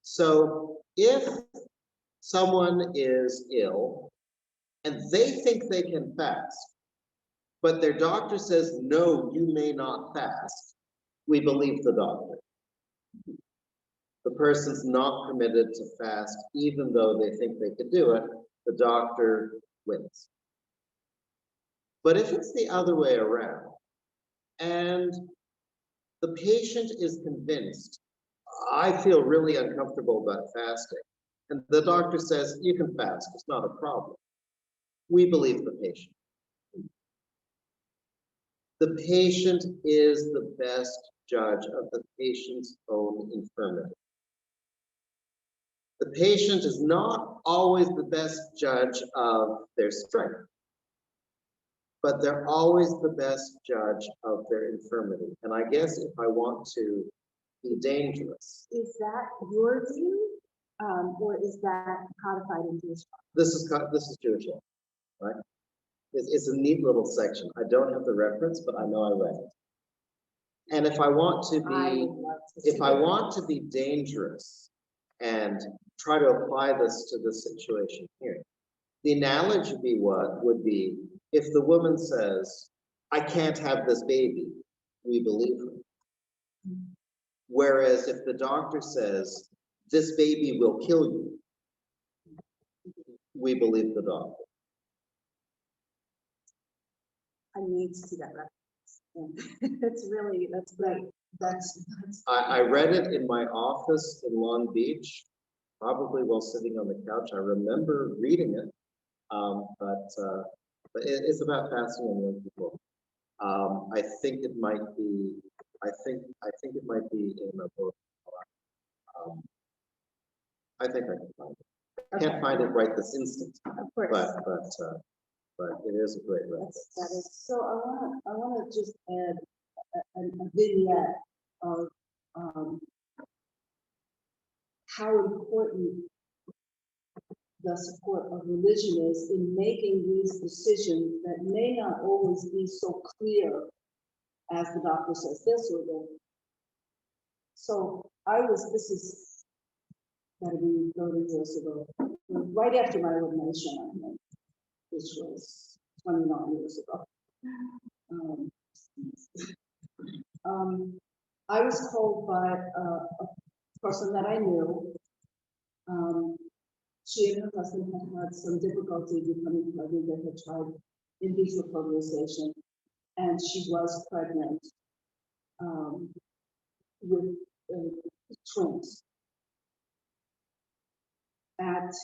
So if someone is ill and they think they can fast, but their doctor says, no, you may not fast, we believe the doctor. The person's not permitted to fast, even though they think they could do it, the doctor wins. But if it's the other way around, and the patient is convinced, I feel really uncomfortable about fasting, and the doctor says, you can fast, it's not a problem, we believe the patient. The patient is the best judge of the patient's own infirmity. The patient is not always the best judge of their strength, but they're always the best judge of their infirmity. And I guess if I want to be dangerous. Is that your view, or is that codified in Jewish law? This is Jewish law, right? It's a neat little section. I don't have the reference, but I know I read it. And if I want to be dangerous and try to apply this to this situation here, the analogy would be if the woman says, I can't have this baby, we believe her. Whereas if the doctor says, this baby will kill you, we believe the doctor. I need to see that reference. That's great. I read it in my office in Long Beach, probably while sitting on the couch. I remember reading it, but it's about fasting on Yom Kippur. I think it might be. I think it might be in the book. I think I can find it. I can't find it right this instant, Of course. but it is a great reference. That is So I want to just add a vignette of how important the support of religion is in making these decisions that may not always be so clear as the doctor says this or that. So this is gotta be 30 years ago, right after my ordination, I think, which was 29 years ago. I was told by a person that I knew, she and her husband had some difficulty becoming pregnant. They had tried in vitro fertilization, and she was pregnant with twins. At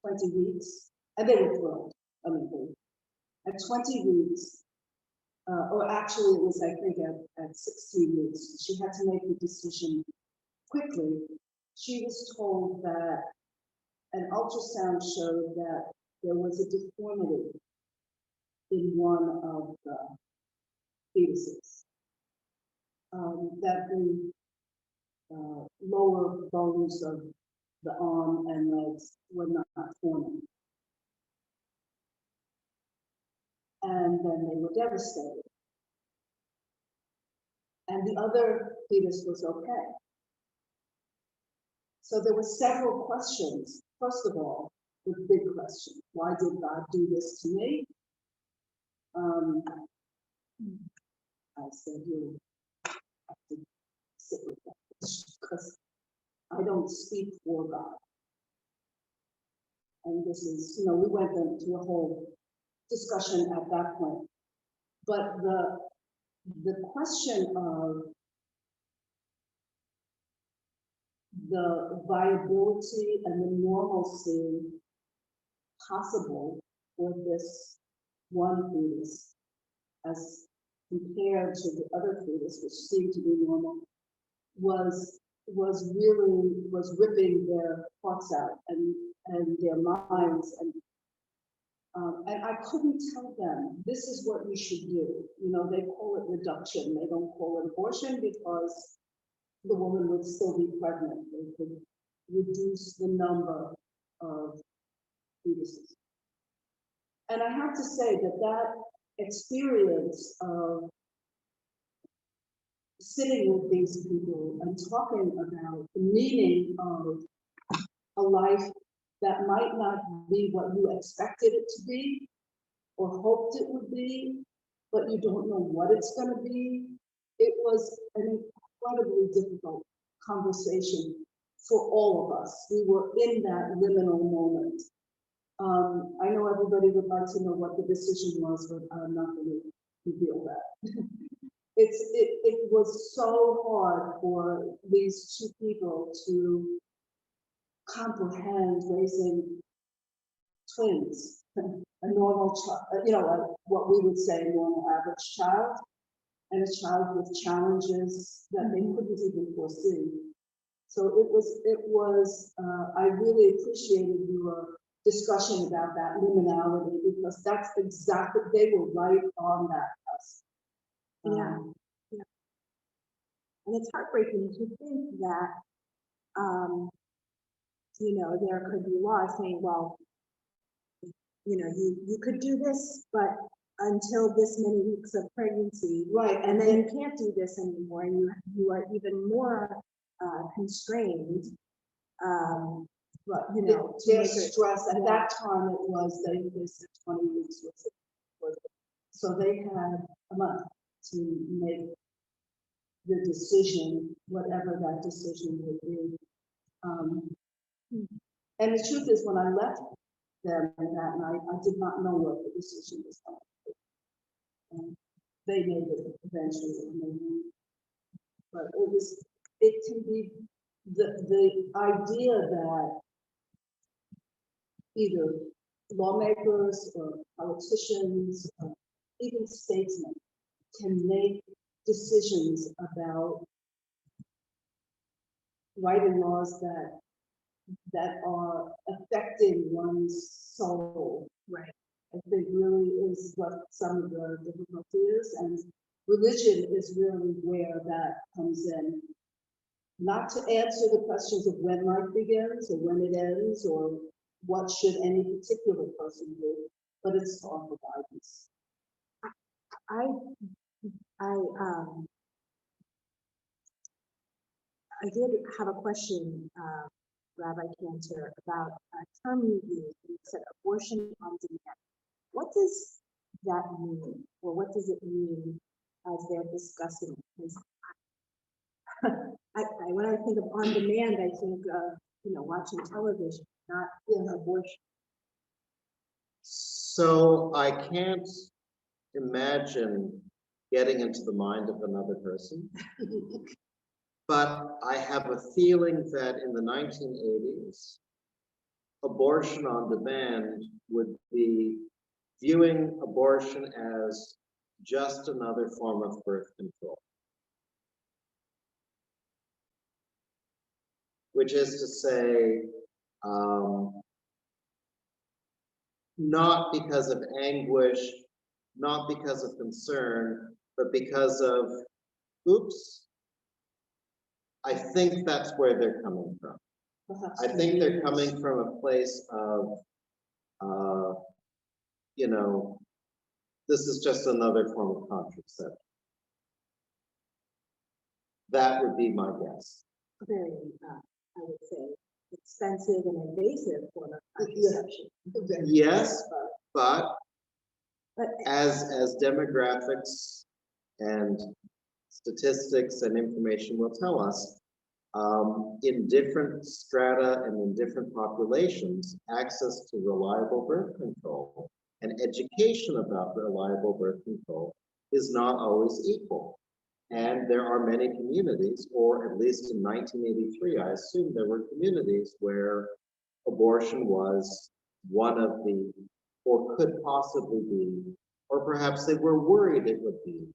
20 weeks, and they were thrilled. I mean, at 20 weeks, or actually it was, I think, at 16 weeks, she had to make the decision quickly. She was told that an ultrasound showed that there was a deformity in one of the fetuses, that the lower bones of the arm and legs were not forming. And then they were devastated. And the other fetus was okay. So there were several questions. First of all, the big question, why did God do this to me? I said, you have to sit with that because I don't speak for God. And this is, we went into a whole discussion at that point. But the question of the viability and the normalcy possible for this one fetus as compared to the other fetus, which seemed to be normal, was ripping their hearts out and their minds, and I couldn't tell them, this is what you should do. They call it reduction. They don't call it abortion because the woman would still be pregnant. They could reduce the number of fetuses. And I have to say that experience of sitting with these people and talking about the meaning of a life that might not be what you expected it to be or hoped it would be, but you don't know what it's going to be. It was an incredibly difficult conversation for all of us. We were in that liminal moment. I know everybody would like to know what the decision was, but I'm not going to reveal that. It was so hard for these two people to comprehend raising twins, a normal child, like what we would say a normal average child, and a child with challenges that they couldn't even foresee. So it was, I really appreciated your discussion about that liminality, because that's exactly, they were right on that cusp. Yeah. And it's heartbreaking to think that, there could be laws saying, well, you could do this, but until this many weeks of pregnancy, right? And then you can't do this anymore, and you are even more constrained. Right. To their make it, stress at that time, it was they said 20 weeks was so they had a month to make the decision, whatever that decision would be. And the truth is, when I left them that night, I did not know what the decision was going to be. And they made it eventually. But it can be the idea that either lawmakers or politicians or even statesmen can make decisions about writing laws that are affecting one's soul. right. I think really is what some of the difficulty is, and religion is really where that comes in. Not to answer the questions of when life begins or when it ends or what should any particular person do, but it's to offer guidance. I did have a question, Rabbi Cantor, about a term you used. You said abortion on demand. What does that mean, or what does it mean as they're discussing it? Because when I think of on demand, I think of watching television, not abortion. So I can't imagine getting into the mind of another person. But I have a feeling that in the 1980s, abortion on demand would be viewing abortion as just another form of birth control. Which is to say, not because of anguish, not because of concern, but because of, oops, I think that's where they're coming from. Perhaps I think they're coming from a place of, this is just another form of contraception. That would be my guess. Very, I would say, expensive and invasive form of contraception. Yes, but as demographics and statistics and information will tell us, In different strata and in different populations, access to reliable birth control and education about reliable birth control is not always equal. And there are many communities, or at least in 1983, I assume there were communities where abortion was one of the, or could possibly be, or perhaps they were worried it would be,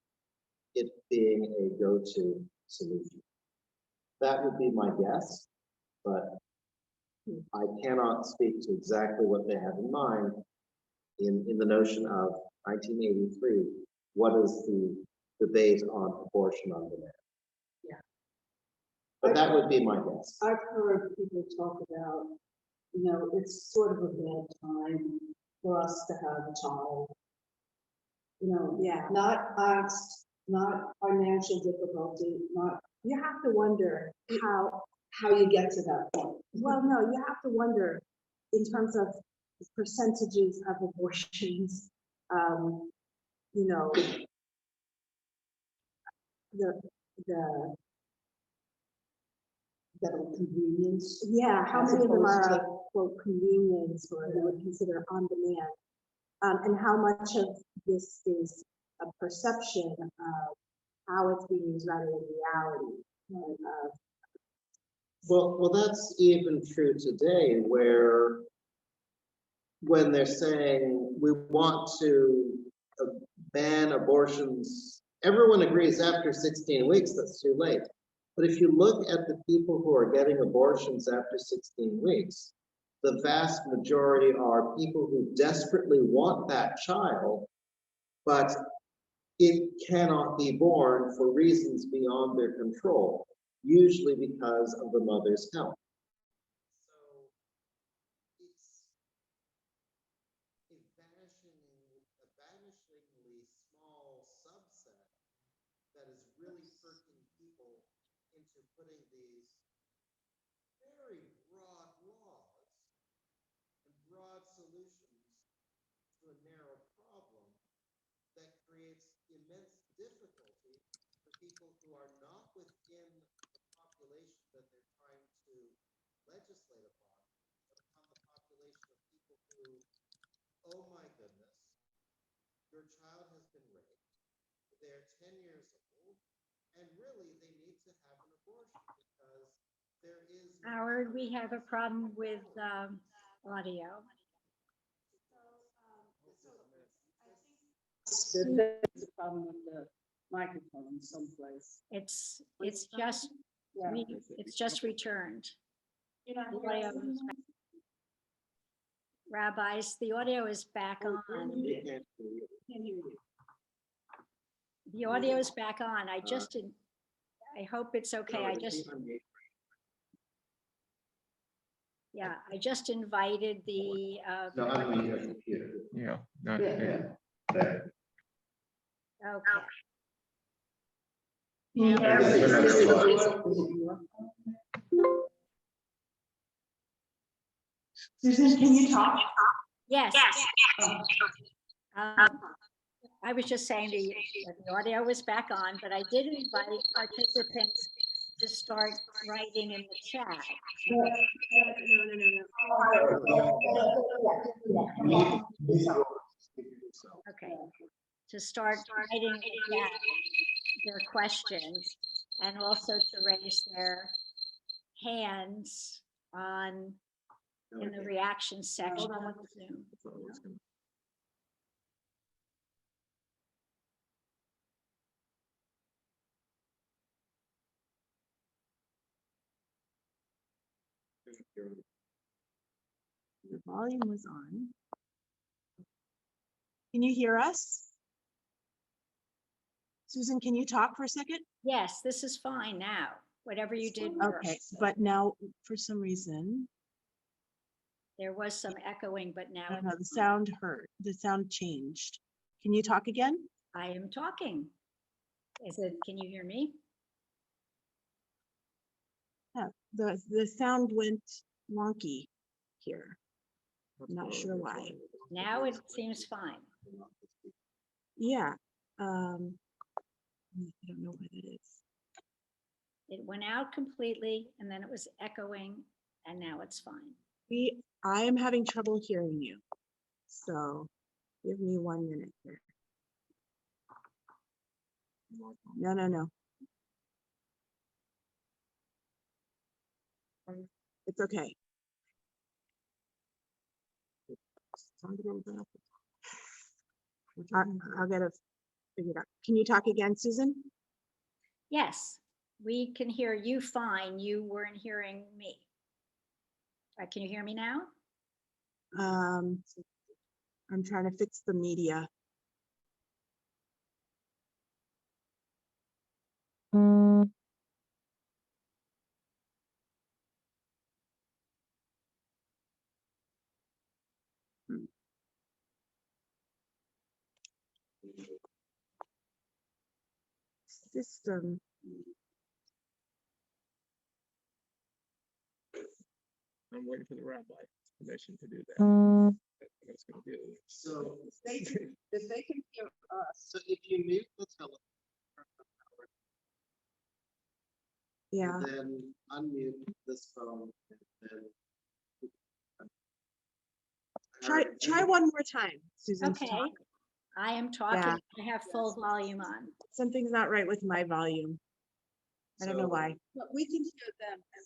it being a go-to solution. That would be my guess, but I cannot speak to exactly what they have in mind in the notion of 1983. What is the debate on abortion on demand? Yeah. But that would be my guess. I've heard people talk about, you know, it's sort of a bad time for us to have a child. You know, Yeah. not angst, not financial difficulty, not, You have to wonder how you get to that point. well, no, you have to wonder in terms of percentages of abortions, you know, the, That are convenience. yeah, how As many of them opposed are to- quote convenience or they would consider on demand? And how much of this is a perception of how it's being used rather than reality? Well, that's even true today, where when they're saying we want to ban abortions, everyone agrees after 16 weeks, that's too late. But if you look at the people who are getting abortions after 16 weeks, the vast majority are people who desperately want that child, but it cannot be born for reasons beyond their control, usually because of the mother's health. So it's a vanishingly small subset that is really perking people into putting these very broad laws and broad solutions to a narrow problem that creates immense difficulty for people who are not within the population that they're trying to legislate upon, but upon the population of people who, oh my goodness, your child has been raped, they're 10 years old, and really they need to have an abortion because there is... Howard, we have a problem with audio. There's a problem with the microphone someplace. It's just Yeah. it's just returned. The audio is back. Rabbis, the audio is back on. The audio is back on. I hope it's okay. I just invited the No, I mean your computer. Yeah. There. okay. Susan, can you talk? Yes. I was just saying the audio was back on, but I did invite participants to start writing in the chat. Okay, to start writing in the chat their questions and also to raise their hands in the reaction section of Zoom. The volume was on. Can you hear us? Susan, can you talk for a second? Yes, this is fine now, whatever you did Okay, first. but now for some reason, There was some echoing, but now I don't know, the it's fine. the sound changed. Can you talk again? I am talking. Can you hear me? Yeah, the sound went wonky here. I'm not sure why. Now it seems fine. Yeah. I don't know what it is. It went out completely and then it was echoing and now it's fine. I am having trouble hearing you. So give me 1 minute here. No. It's okay. I'll get it figured out. Can you talk again, Susan? Yes, we can hear you fine. You weren't hearing me. Can you hear me now? I'm trying to fix the media. System. I'm waiting for the rabbi's permission to do that. That's what it's gonna do. So, If they can hear us, so if you mute the telephone, Yeah. then unmute this phone, and then. Try one more time, Susan. Okay, I am talking. I have full volume on. Something's not right with my volume. I don't know why. but we can hear them and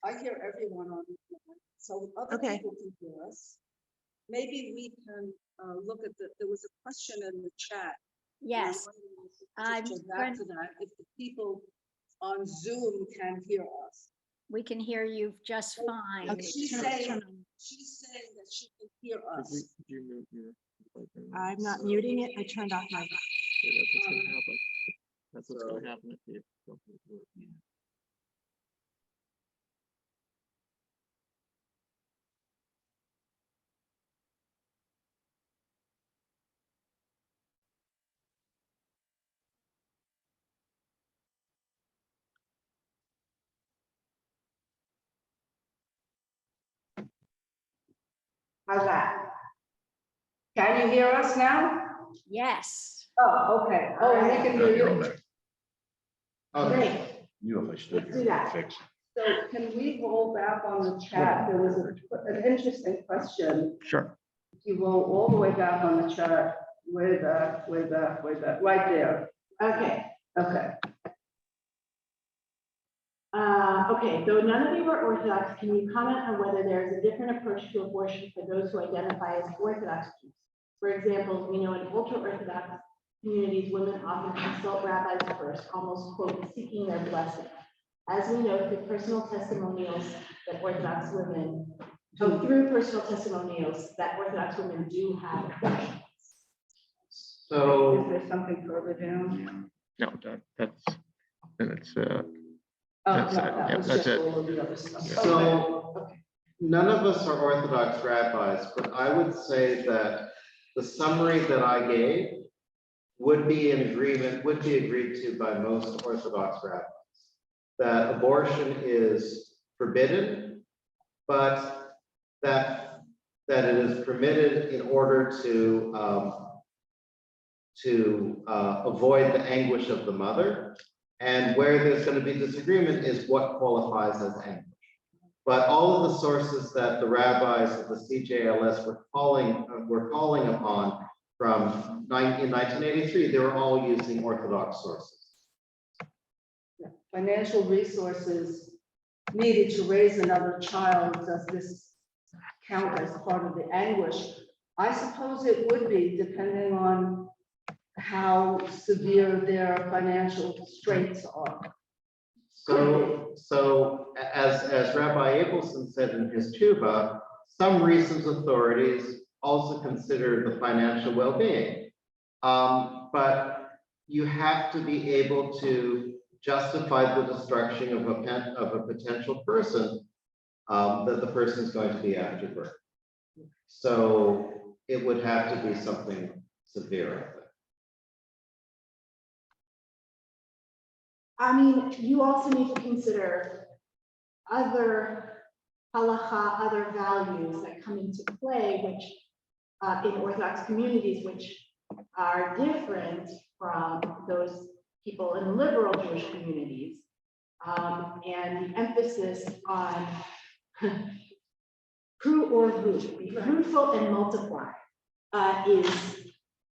I hear everyone on the phone, so other Okay. people can hear us. Maybe we can look at there was a question in the chat. Yes, I'm Just go back to that, if the people on Zoom can hear us. we can hear you just fine. Okay, She's turn saying on. that she can hear us. Could you mute your? I'm not muting it. I turned off my. Yeah, that's what's gonna happen. That's what's gonna happen if you don't do it. How's that? Can you hear us now? Yes. Oh, okay. Oh, we can hear you. Okay, Let's do that. So can we roll back on the chat? There was an interesting question. Sure. If you roll all the way back on the chart with right there. Okay. Okay. Okay, though none of you are Orthodox, can you comment on whether there is a different approach to abortion for those who identify as Orthodox Jews? For example, we know in ultra-Orthodox communities, women often consult rabbis first, almost quote, seeking their blessing. As we know through personal testimonials that Orthodox women, through personal testimonials that Orthodox women do have abortions. so. Is there something further down? No, that's, and it's, Oh, That's no, it. that Yeah, was that's just it. all of the other stuff. So, Okay. none of us are Orthodox rabbis, but I would say that the summary that I gave would be in agreement, would be agreed to by most Orthodox rabbis. That abortion is forbidden, but that it is permitted in order to avoid the anguish of the mother. And where there's going to be disagreement is what qualifies as anguish. But all of the sources that the rabbis of the CJLS were calling upon from in 1983, they were all using Orthodox sources. Financial resources needed to raise another child, does this count as part of the anguish? I suppose it would be, depending on how severe their financial straits are. So as Rabbi Abelson said in his Tuba, some recent authorities also consider the financial well-being. But you have to be able to justify the destruction of a potential person that the person is going to be after birth. So it would have to be something severe, I think. I mean, you also need to consider other halacha, other values that come into play, which in Orthodox communities, which are different from those people in liberal Jewish communities. and the emphasis on who or who, be fruitful and multiply, is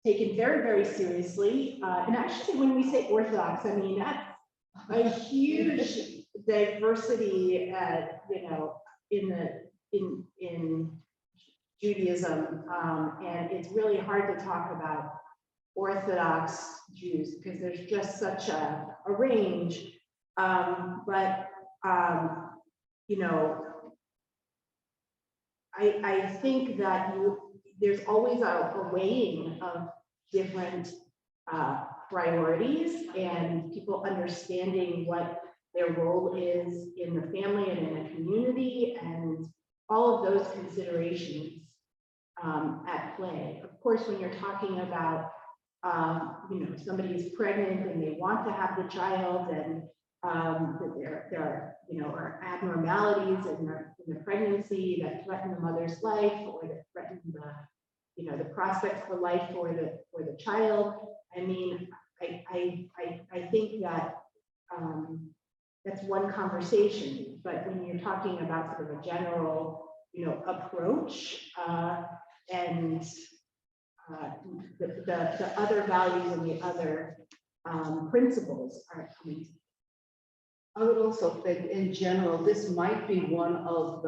taken very, very seriously. And actually, when we say Orthodox, I mean, that's a huge diversity, you know, in Judaism, and it's really hard to talk about Orthodox Jews because there's just such a range. You know, I think that there's always a weighing of different priorities and people understanding what their role is in the family and in the community, and all of those considerations at play. Of course, when you're talking about, you know, somebody is pregnant and they want to have the child, and that there are, you know, are abnormalities in the pregnancy that threaten the mother's life or that threaten the, you know, the prospects for life for the child. I mean, I think that that's one conversation, but when you're talking about sort of a general, you know, approach and the other values and the other principles are coming together. I would also think in general, this might be one of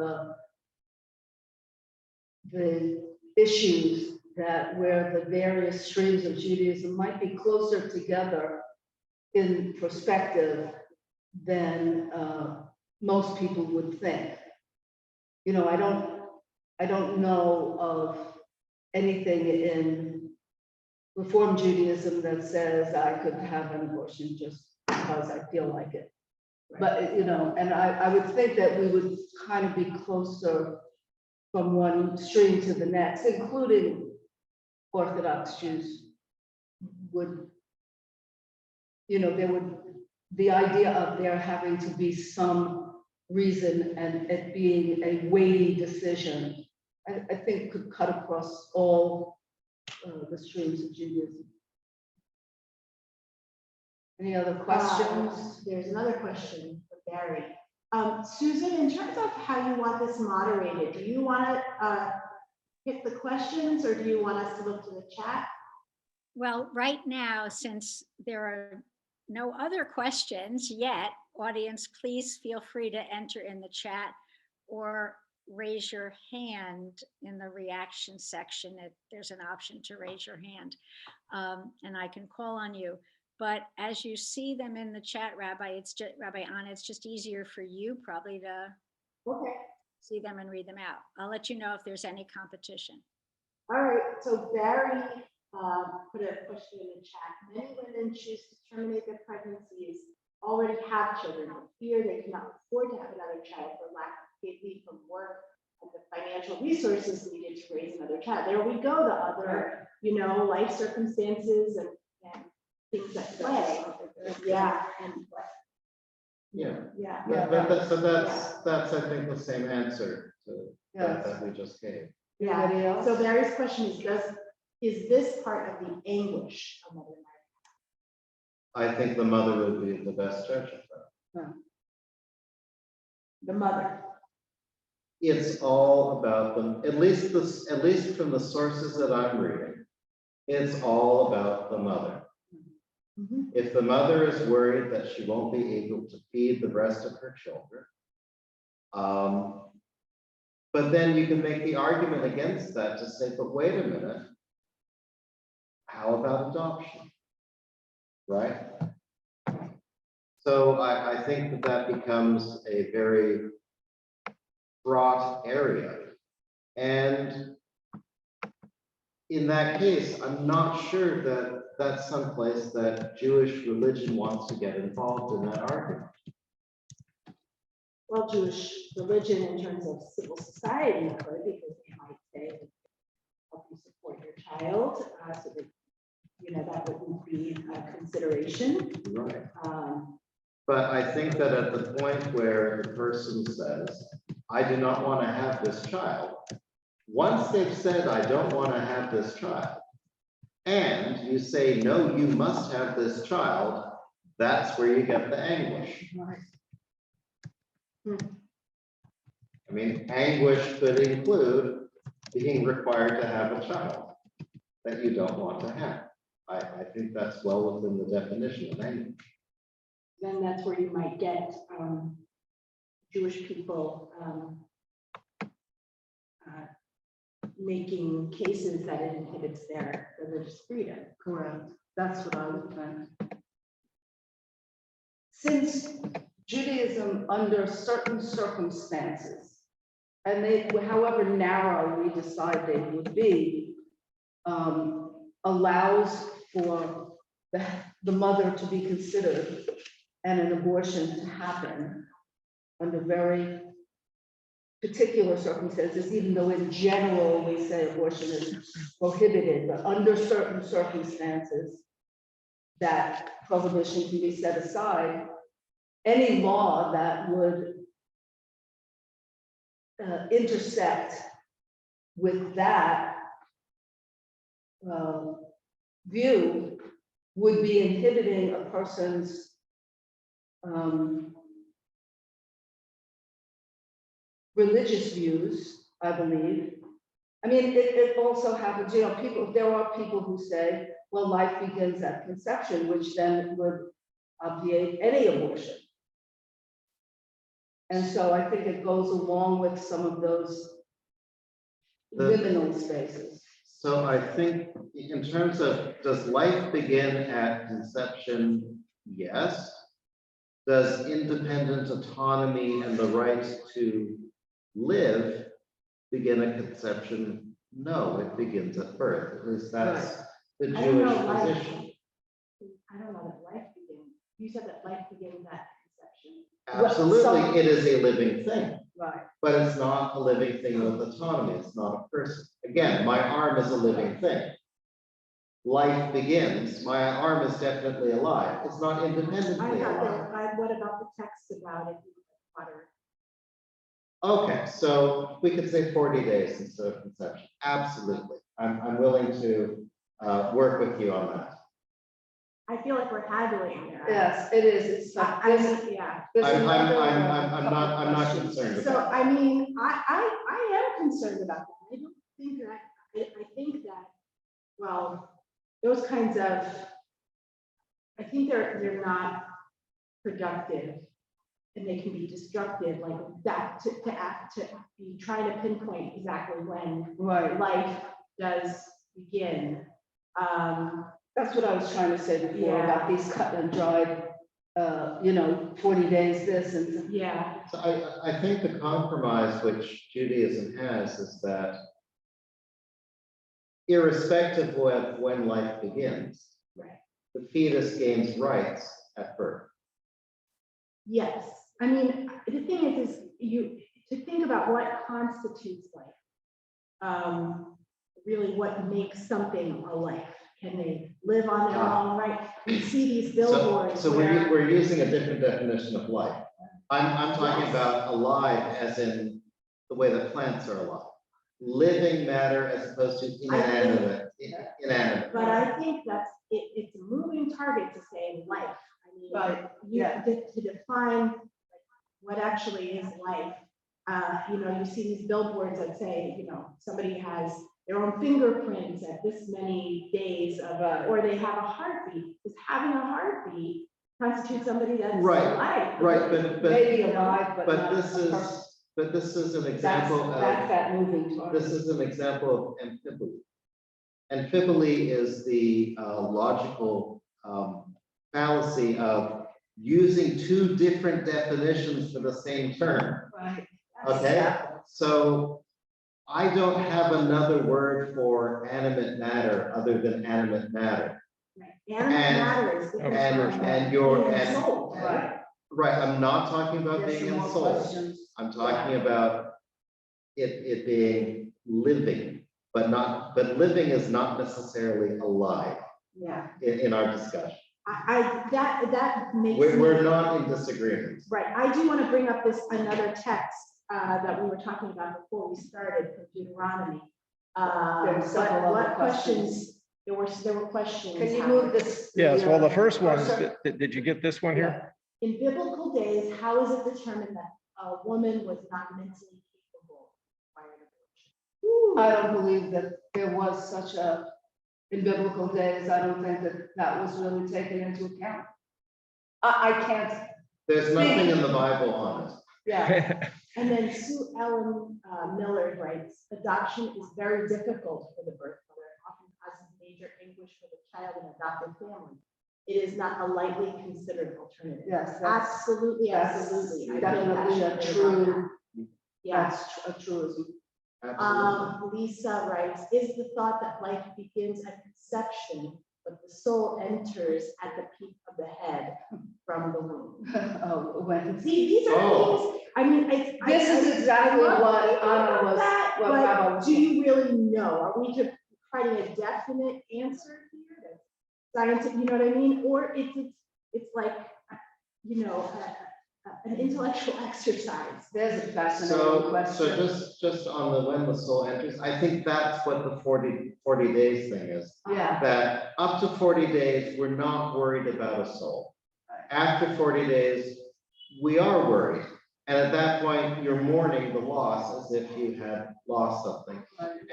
the issues that where the various streams of Judaism might be closer together in perspective than most people would think. You know, I don't know of anything in Reform Judaism that says I could have an abortion just because I feel like it. But, you know, and I would think that we would kind of be closer from one stream to the next, including Orthodox Jews would, you know, there would, the idea of there having to be some reason and it being a weighty decision, I think could cut across all the streams of Judaism. Any other questions? There's another question for Barry. Susan, in terms of how you want this moderated, do you want to pick the questions or do you want us to look to the chat? Well, right now, since there are no other questions yet, audience, please feel free to enter in the chat or raise your hand in the reaction section. There's an option to raise your hand and I can call on you. But as you see them in the chat, Rabbi, it's just easier for you probably to see them and read them out. I'll let you know if there's any competition. All right, so Barry put a question in the chat. Many women choose to terminate their pregnancies, already have children, and fear they cannot afford to have another child for lack of paid leave from work and the financial resources needed to raise another child. There we go, the other, you know, life circumstances and things that play. Yeah. That's I think the same answer to that we just gave. Yeah. So Barry's question is this part of the anguish a mother might have? I think the mother would be the best judge of that. The mother. It's all about them, at least from the sources that I'm reading, it's all about the mother. Mm-hmm. If the mother is worried that she won't be able to feed the rest of her children, but then you can make the argument against that to say, but wait a minute, how about adoption, right? So I think that becomes a very fraught area. And in that case, I'm not sure that that's someplace that Jewish religion wants to get involved in that argument. Well, Jewish religion in terms of civil society could, because they might say, help you support your child, so that, you know, that wouldn't be a consideration. Right. But I think that at the point where the person says, I do not want to have this child, once they've said, I don't want to have this child, and you say, no, you must have this child, that's where you get the anguish. I mean, anguish could include being required to have a child that you don't want to have. I think that's well within the definition of anguish. Then that's where you might get Jewish people making cases that it inhibits their religious freedom. Correct. That's what I would think. Since Judaism, under certain circumstances, and they, however narrow we decide they would be, allows for the mother to be considered and an abortion to happen under very particular circumstances, even though in general we say abortion is prohibited, but under certain circumstances that prohibition can be set aside. Any law that would intersect with that view would be inhibiting a person's religious views, I believe. I mean, it also happens, you know, there are people who say, well, life begins at conception, which then would obviate any abortion. And so I think it goes along with some of those liminal spaces. So I think in terms of, does life begin at conception? Yes. Does independent autonomy and the right to live begin at conception? No, it begins at birth. At least that's the I don't know, Jewish life- position. I don't know that life begins. You said that life begins at conception. Absolutely, it is a living thing, Right. but it's not a living thing with autonomy. It's not a person. Again, my arm is a living thing. Life begins. My arm is definitely alive. It's not I independently thought alive. that, what about the text about it? Butter. Okay, so we could say 40 days instead of conception. Absolutely. I'm willing to work with you on that. I feel like we're haggling there. Yes, it is. It's like, I mean, yeah. there's I'm another, not questions. concerned So, about it. I mean, I am concerned about that. I don't think that, I think that, well, those kinds of, I think they're not productive and they can be destructive, like that, to be trying to pinpoint exactly when Right. life does begin. That's what I was trying to say before Yeah. about these cut and dried, you know, 40 days this and. Yeah, So I think the compromise which Judaism has is that irrespective of when life begins, right. the fetus gains rights at birth. Yes, I mean, the thing is you to think about what constitutes life. Really, what makes something a life? Can they live on their own right? We see these billboards. So where, we're using a different definition of life. I'm talking Yes. about alive as in the way that plants are alive. Living matter as opposed to inanimate. but I think that's it's a moving target to say life. I mean, Right, you yeah. to define what actually is life. You know, you see these billboards that say, you know, somebody has their own fingerprints at this many days of, or they have a heartbeat. Is having a heartbeat constitute somebody that's alive? Right, but Maybe alive, but but not this a is person. an That's example that moving target. this is an example of amphiboly. Amphiboly is the logical fallacy of using two different definitions for the same term. Right. Okay, so I don't have another word for animate matter other than animate matter. Right. Animate matter is different from And your being soul, Right. right, I'm not talking about There's being some in more soul. questions. I'm talking about it being living, but living is not necessarily alive Yeah, in our discussion. that makes We're me, not in disagreement. right. I do want to bring up this another text that we were talking about before we started from Deuteronomy. There's several But other what questions? There were questions. Can you Howard. move this? Yes, well, the first one, cursor? did you get this one here? In biblical days, how is it determined that a woman was not mentally capable prior to abortion. I don't believe that there was such a, in biblical days, I don't think that that was really taken into account. I can't, There's nothing in the Bible on it. yeah, And then Sue Ellen Miller writes, adoption is very difficult for the birth mother. It often causes major anguish for the child and adopted family. It is not a lightly considered alternative. yes, Absolutely, that's absolutely. I feel definitely a passionately about true, that. Yeah. that's a truism. Absolutely. Lisa writes, is the thought that life begins at conception, but the soul enters at the peak of the head from the womb. Oh, when, See, these are things, I mean, this is exactly love what thinking Anna about was, that, what but Rabbi was do saying. you really know? Are we just finding a definite answer here? That's scientific, you know what I mean? Or it's like, you know, an intellectual exercise. There's a fascinating So question. just on the when the soul enters, I think that's what the 40 days thing is. Yeah, That up to 40 days, we're not worried about a soul. After 40 days, we are worried. And at that point, you're mourning the loss as if you had lost something.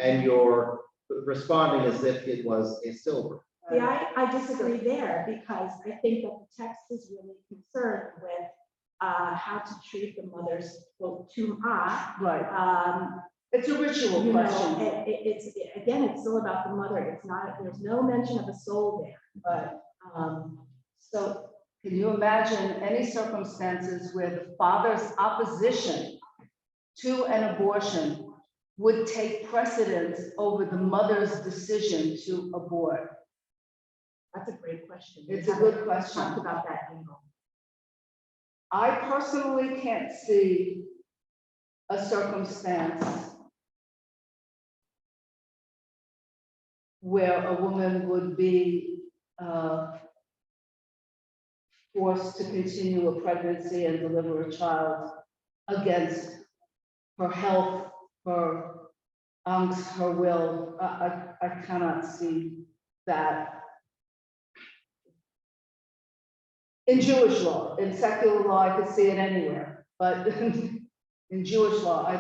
And you're responding as if it was a stillbirth. See, I disagree there because I think that the text is really concerned with how to treat the mother's quote tum'ah. right. It's a ritual You know, question. again, it's still about the mother. It's not, there's no mention of a soul there, but, So can you imagine any circumstances where the father's opposition to an abortion would take precedence over the mother's decision to abort? that's a great question. It's We a good haven't question. talked about that angle. I personally can't see a circumstance where a woman would be forced to continue a pregnancy and deliver a child against her health, her angst, her will. I cannot see that. In Jewish law, in secular law, I could see it anywhere, but in Jewish law,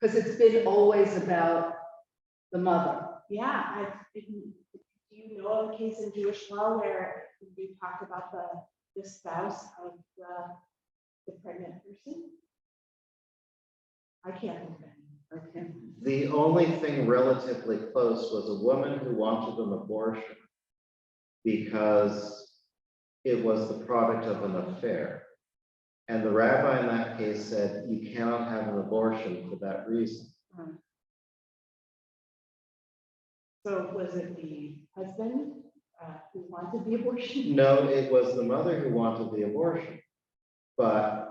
because it's been always about the mother. Yeah, do you know of a case in Jewish law where we talked about the spouse of the pregnant person? I can't think of any. Okay. The only thing relatively close was a woman who wanted an abortion because it was the product of an affair. And the rabbi in that case said, you cannot have an abortion for that reason. So was it the husband who wanted the abortion? No, it was the mother who wanted the abortion. But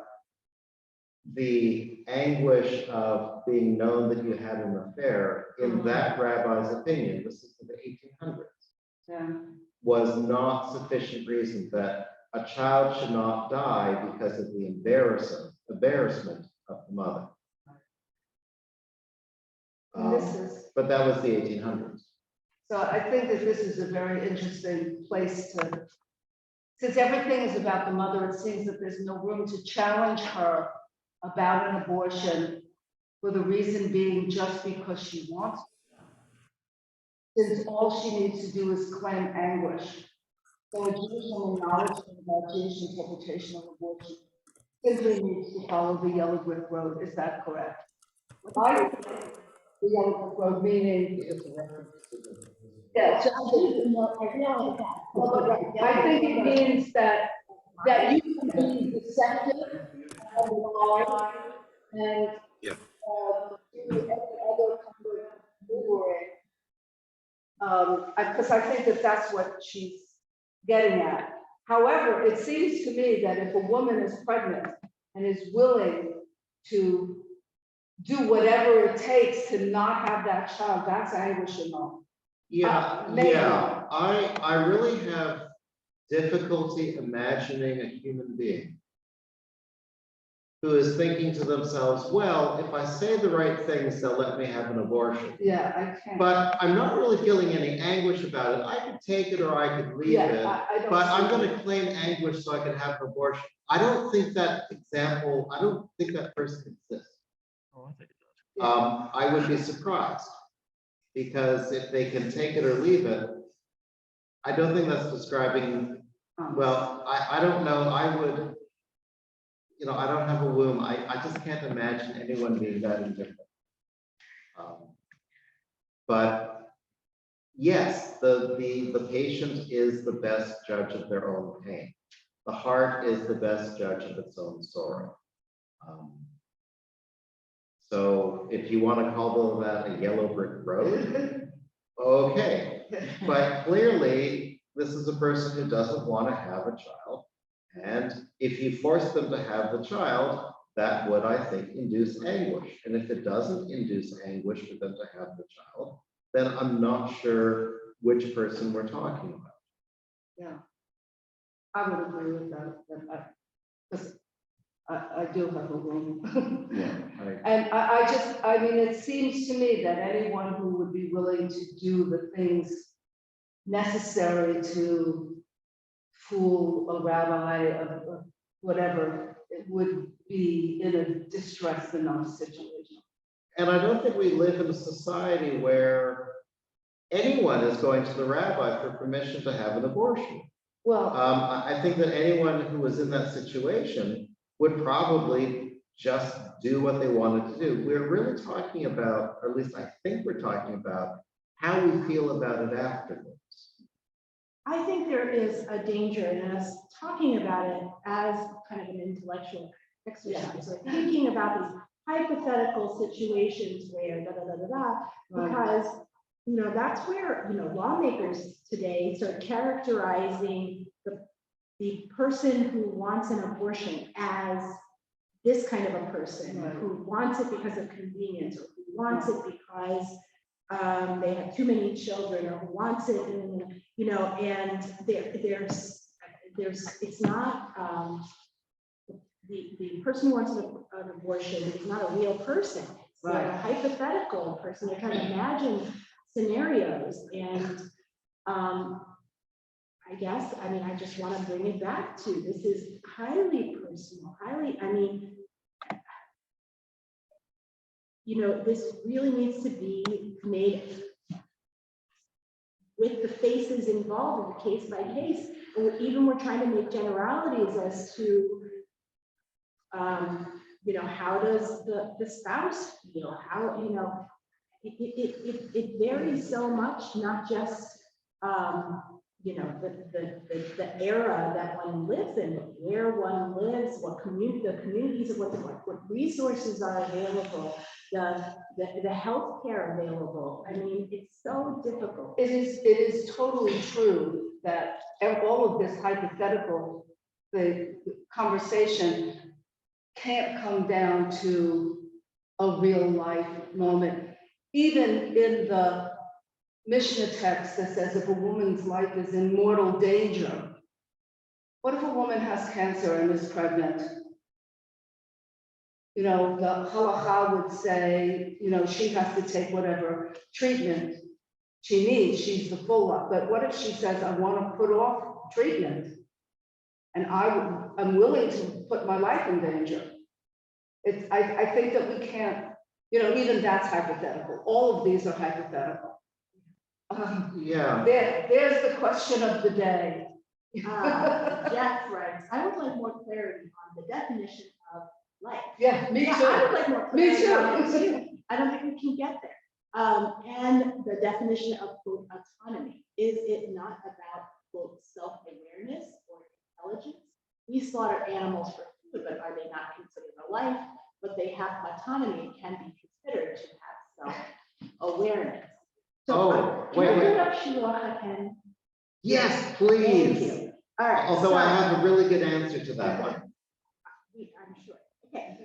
the anguish of being known that you had an affair, in that rabbi's opinion, this is in the 1800s, Yeah. was not sufficient reason that a child should not die because of the embarrassment of the mother. And this is, But that was the 1800s. so I think that this is a very interesting place to, since everything is about the mother, it seems that there's no room to challenge her about an abortion for the reason being just because she wants it. Since all she needs to do is claim anguish. So a Jewish woman knowledgeable about Jewish interpretation of abortion simply needs to follow the yellow brick road. Is that correct? I think the yellow brick road meaning, yes, I think it means that you can be deceptive and lie and do every other kind of maneuvering. Because I think that that's what she's getting at. However, it seems to me that if a woman is pregnant and is willing to do whatever it takes to not have that child, that's anguish enough. Maybe. I really have difficulty imagining a human being who is thinking to themselves, well, if I say the right things, they'll let me have an abortion. Yeah, I can't. But I'm not really feeling any anguish about it. I could take it or I could leave it, I don't but I'm see going to claim anguish so I can have an abortion. I don't think that example, I don't think that person exists. Oh, I think it does. I would be surprised, because if they can take it or leave it, I don't think that's describing, well, I don't know, I would, you know, I don't have a womb. I just can't imagine anyone being that indifferent. But yes, the patient is the best judge of their own pain. The heart is the best judge of its own sorrow. So if you want to call that a yellow brick road, okay. But clearly, this is a person who doesn't want to have a child. And if you force them to have the child, that would, I think, induce anguish. And if it doesn't induce anguish for them to have the child, then I'm not sure which person we're talking about. Yeah, I would agree with that. Because I do have a womb. Yeah, And I mean, it seems to me that anyone who would be willing to do the things necessary to fool a rabbi of whatever, it would be in a distressed enough situation. and I don't think we live in a society where anyone is going to the rabbi for permission to have an abortion. Well, I think that anyone who was in that situation would probably just do what they wanted to do. We're really talking about, or at least I think we're talking about, how we feel about it afterwards. I think there is a danger in us talking about it as kind of an intellectual exercise, or thinking about these hypothetical situations where because that's where lawmakers today start characterizing the person who wants an abortion as this kind of a person, right, who wants it because of convenience, or who wants it because they have too many children, or who wants it, and there's it's not the person who wants an abortion is not a real person. It's right, a hypothetical person. They're trying to imagine scenarios, and I guess, I just want to bring it back to, this is highly personal, this really needs to be made with the faces involved in the case by case. And even we're trying to make generalities as to, how does the spouse feel? How, it varies so much, not just, the era that one lives in, where one lives, what the communities of what resources are available, the healthcare available. It's so difficult. It is totally true that all of this hypothetical, the conversation can't come down to a real life moment. Even in the Mishnah text that says if a woman's life is in mortal danger, what if a woman has cancer and is pregnant? The halacha would say, she has to take whatever treatment she needs. She's the full up. But what if she says, I want to put off treatment and I'm willing to put my life in danger? I think that we can't, even that's hypothetical. All of these are hypothetical. Yeah. There's the question of the day. Jeff writes, I would like more clarity on the definition of life. Yeah, me too. I would like more clarity Me too. on it too. I don't think we can get there. And the definition of quote autonomy, is it not about quote self-awareness or intelligence? We slaughter animals for food, but are they not considered a life? But they have autonomy and can be considered to have self-awareness. So wait. Put up Shiloh and Yes, thank please. you. All right. Although I have a really good answer to that one. I'm sure. Okay.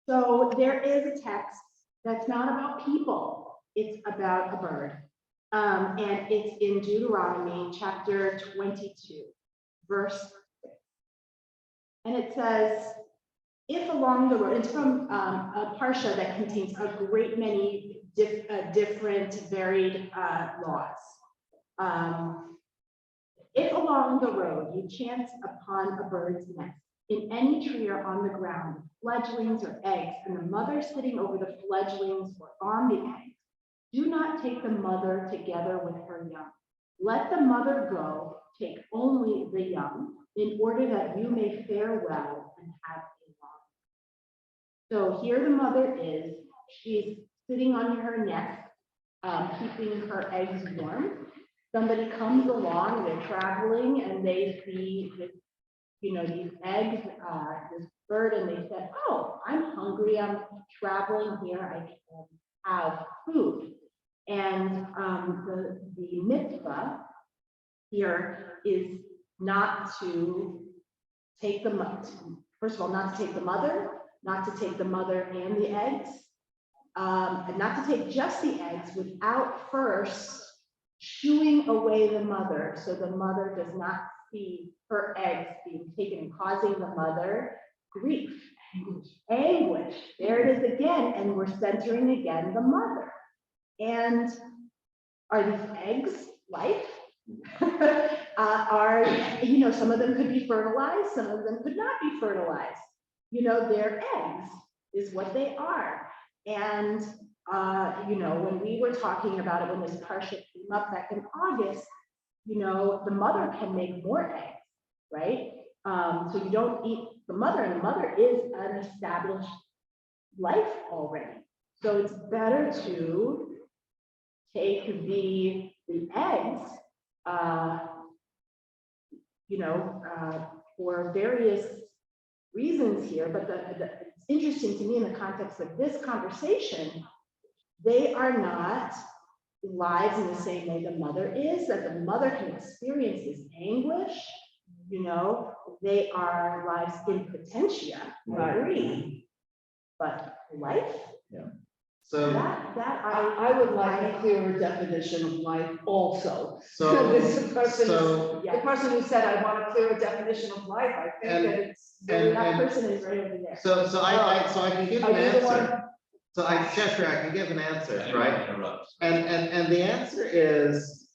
So there is a text that's not about people. It's about a bird. And it's in Deuteronomy chapter 22, verse 6. And it says, if along the road, it's from a parsha that contains a great many different varied laws. If along the road you chance upon a bird's nest, in any tree or on the ground, fledglings or eggs, and the mother sitting over the fledglings or on the eggs, do not take the mother together with her young. Let the mother go, take only the young, in order that you may fare well and have a long. So here the mother is, she's sitting on her nest, keeping her eggs warm. Somebody comes along, they're traveling, and they see this, you know, these eggs, this bird, and they said, oh, I'm hungry, I'm traveling here, I can have food. And the mitzvah here is not to take the mother, first of all, not to take the mother, not to take the mother and the eggs, and not to take just the eggs without first shooing away the mother, so the mother does not see her eggs being taken and causing the mother grief, anguish. There it is again, and we're centering again the mother. And are these eggs life? Are, you know, some of them could be fertilized, some of them could not be fertilized. You know, they're eggs is what they are. And you know, when we were talking about it, when this parsha came up back in August, you know, the mother can make more eggs, right? So you don't eat the mother, and the mother is an established life already. So it's better to take the eggs, you know, for various reasons here, but it's interesting to me in the context of this conversation, they are not lives in the same way the mother is, that the mother can experience this anguish, you know, they are lives in potentia, I agree, but life? Yeah. So I would like a clearer definition of life also. So- This person so- the person who said, I want a clearer definition of life, I think that it's. That person is right over there. So I can give an Are you the one? answer. So Cheshire, I can give an answer, right? And the answer is,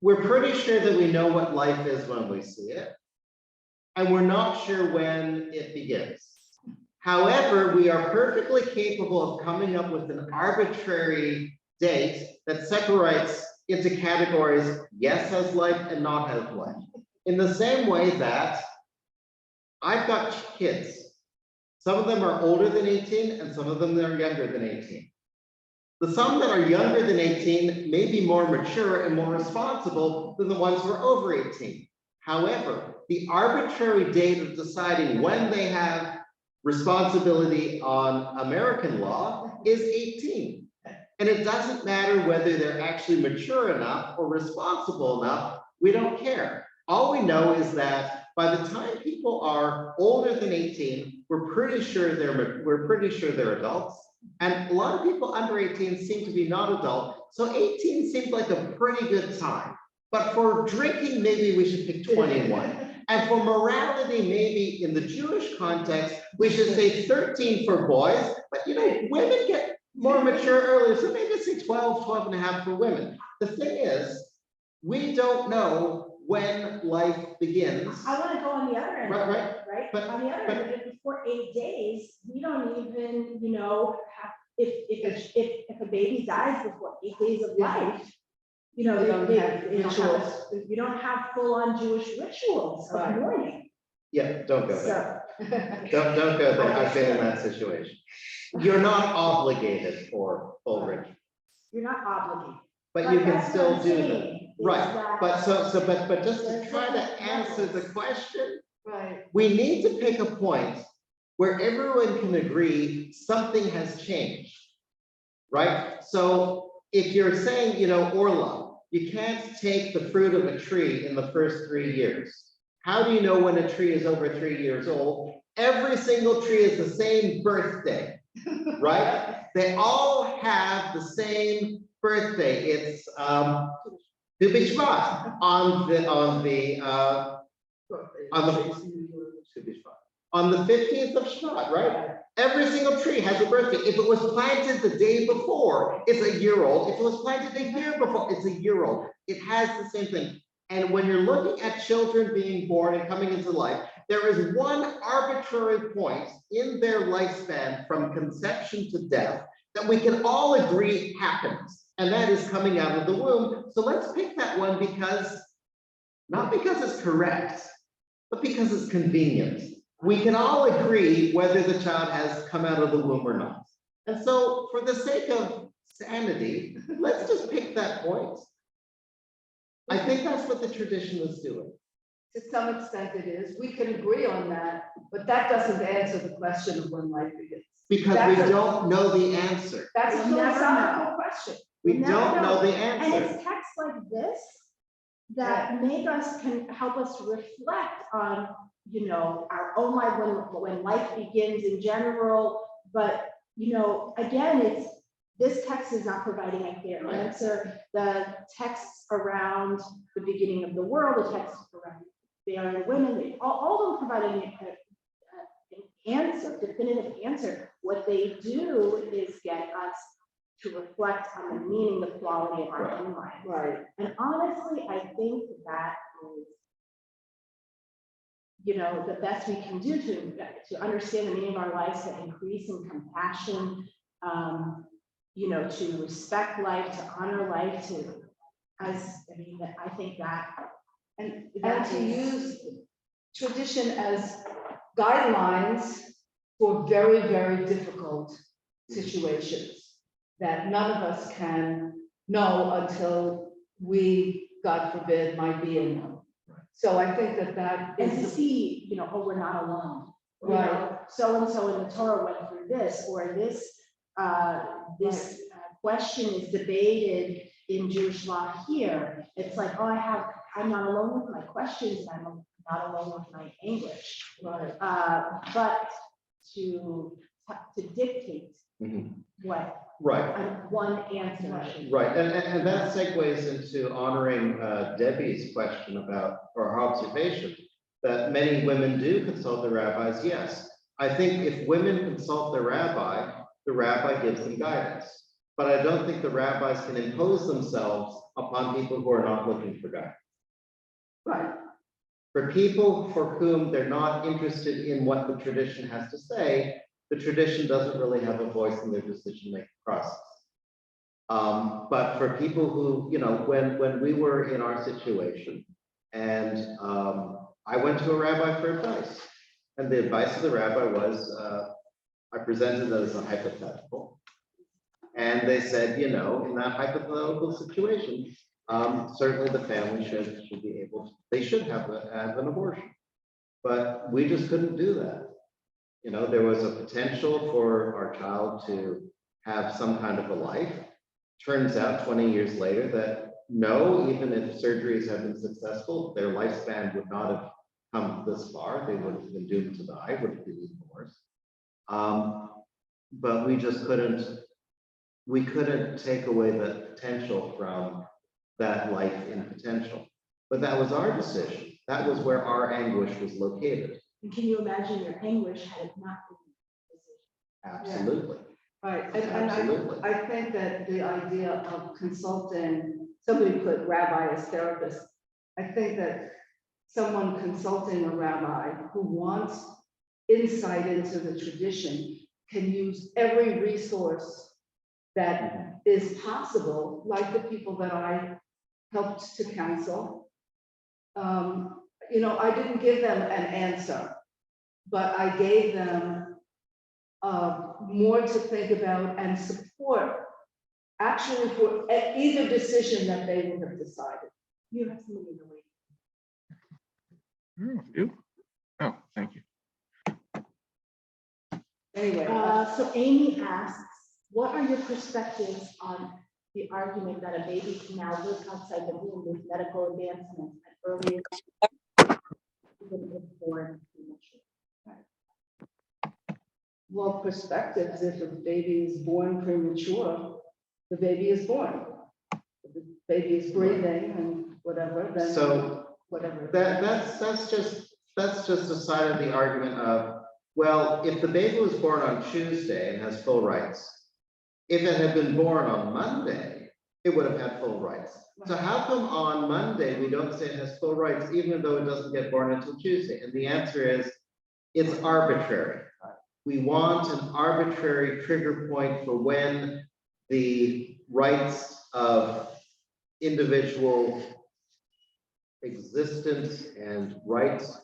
we're pretty sure that we know what life is when we see it, and we're not sure when it begins. However, we are perfectly capable of coming up with an arbitrary date that separates into categories, yes has life and not has life. In the same way that I've got kids. Some of them are older than 18 and some of them are younger than 18. The some that are younger than 18 may be more mature and more responsible than the ones who are over 18. However, the arbitrary date of deciding when they have responsibility on American law is 18. And it doesn't matter whether they're actually mature enough or responsible enough, we don't care. All we know is that by the time people are older than 18, we're pretty sure they're adults. And a lot of people under 18 seem to be not adult. So 18 seems like a pretty good time. But for drinking, maybe we should pick 21. And for morality, maybe in the Jewish context, we should say 13 for boys. But you know, women get more mature earlier. So maybe say 12, 12 and a half for women. The thing is, we don't know when life begins. I want to go on the other end, Right. But on the other end, if before 8 days, we don't even, you know, have, if a baby dies before 8 days of life, you know, you don't have full-on Jewish rituals of mourning. Yeah, don't go there. So, Don't go there. I've been in that situation. You're not obligated for full ritual, you're not obligated. but you can that's still what I'm do saying, that. is Right. that- But just to There's try to different answer the levels. question, Right. we need to pick a point where everyone can agree something has changed, right? So if you're saying, you know, Orla, you can't take the fruit of a tree in the first 3 years. How do you know when a tree is over 3 years old? Every single tree is the same birthday, right? They all have the same birthday. It's Tu B'Shvat on the Tu B'Shvat. on the 15th of Shvat, right? Every single tree has a birthday. If it was planted the day before, it's a year old. If it was planted a year before, it's a year old. It has the same thing. And when you're looking at children being born and coming into life, there is one arbitrary point in their lifespan from conception to death that we can all agree happens, and that is coming out of the womb. So let's pick that one because, not because it's correct, but because it's convenient. We can all agree whether the child has come out of the womb or not. And so for the sake of sanity, let's just pick that point. I think that's what the tradition is doing. To some extent it is. We can agree on that, but that doesn't answer the question of when life begins. Because we don't know the answer. That's a We'll never philosophical question. We We'll never don't know the And answer. it's texts like this that can help us reflect on, you know, our own life when life begins in general. But, you know, again, this text is not providing a clear answer. The texts around the beginning of the world, the texts around barren women, all of them providing an answer, definitive answer. What they do is get us to reflect on the meaning, the quality of our own life. Right. And honestly, I think that is, you know, the best we can do to understand the meaning of our lives, to increase in compassion, you know, to respect life, to honor life, I think that. And to use tradition as guidelines for very, very difficult situations that none of us can know until we, God forbid, might be in them. So I think that And to is see, you know, oh, we're not alone. You Right. know, so-and-so in the Torah went through this, or this question is debated in Jewish law here. It's like, oh, I'm not alone with my questions, and I'm not alone with my anguish. right. But to dictate what Right. one answer should be. Right, and that segues into honoring Debbie's question about, or her observation, that many women do consult the rabbis. Yes, I think if women consult the rabbi gives them guidance. But I don't think the rabbis can impose themselves upon people who are not looking for guidance. Right. For people for whom they're not interested in what the tradition has to say, the tradition doesn't really have a voice in their decision-making process. But for people who, you know, when we were in our situation, and I went to a rabbi for advice, and the advice of the rabbi was, I presented it as a hypothetical, and they said, you know, in that hypothetical situation, certainly the family should be able to, they should have an abortion, but we just couldn't do that. You know, there was a potential for our child to have some kind of a life. Turns out 20 years later that no, even if surgeries have been successful, their lifespan would not have come this far. They would have been doomed to die, would have been even worse. But we just couldn't take away the potential from that life in potential. But that was our decision. That was where our anguish was located. And can you imagine your anguish had it not been a decision? Absolutely. Right, Absolutely. and I think that the idea of consulting, somebody put rabbi as therapist. I think that someone consulting a rabbi who wants insight into the tradition can use every resource that is possible, like the people that I helped to counsel. You know, I didn't give them an answer, but I gave them more to think about and support, actually, for either decision that they would have decided. You have somebody in the way. You? Oh, thank you. Anyway, So Amy asks, what are your perspectives on the argument that a baby can now live outside the womb with medical advancements at earlier even if born premature? well, perspectives, if a baby is born premature, the baby is born. If the baby is breathing and whatever, then So whatever. that's just a side of the argument of Well, if the baby was born on Tuesday and has full rights, if it had been born on Monday, it would have had full rights. So how come on Monday we don't say it has full rights, even though it doesn't get born until Tuesday? And the answer is, it's arbitrary. We want an arbitrary trigger point for when the rights of individual existence and rights.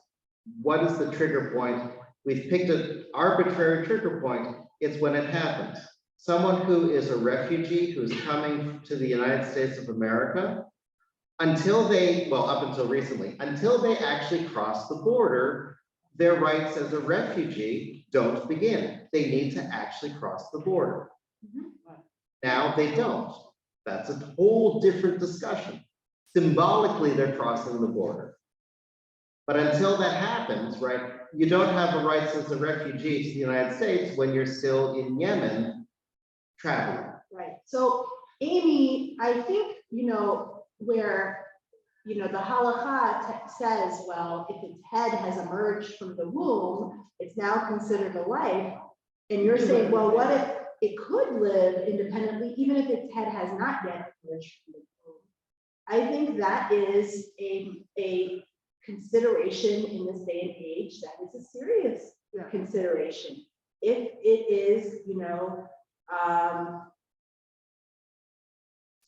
What is the trigger point? We've picked an arbitrary trigger point. It's when it happens. Someone who is a refugee who's coming to the United States of America, until they, well, up until recently, until they actually cross the border, their rights as a refugee don't begin. They need to actually cross the border. Now they don't. That's a whole different discussion. Symbolically, they're crossing the border. But until that happens, right, you don't have the rights as a refugee to the United States when you're still in Yemen traveling. Right. So, Amy, I think, where, the halakha says, well, if its head has emerged from the womb, it's now considered a life. And you're saying, well, what if it could live independently, even if its head has not yet emerged from the womb? I think that is a consideration in this day and age that is a serious consideration. If it is,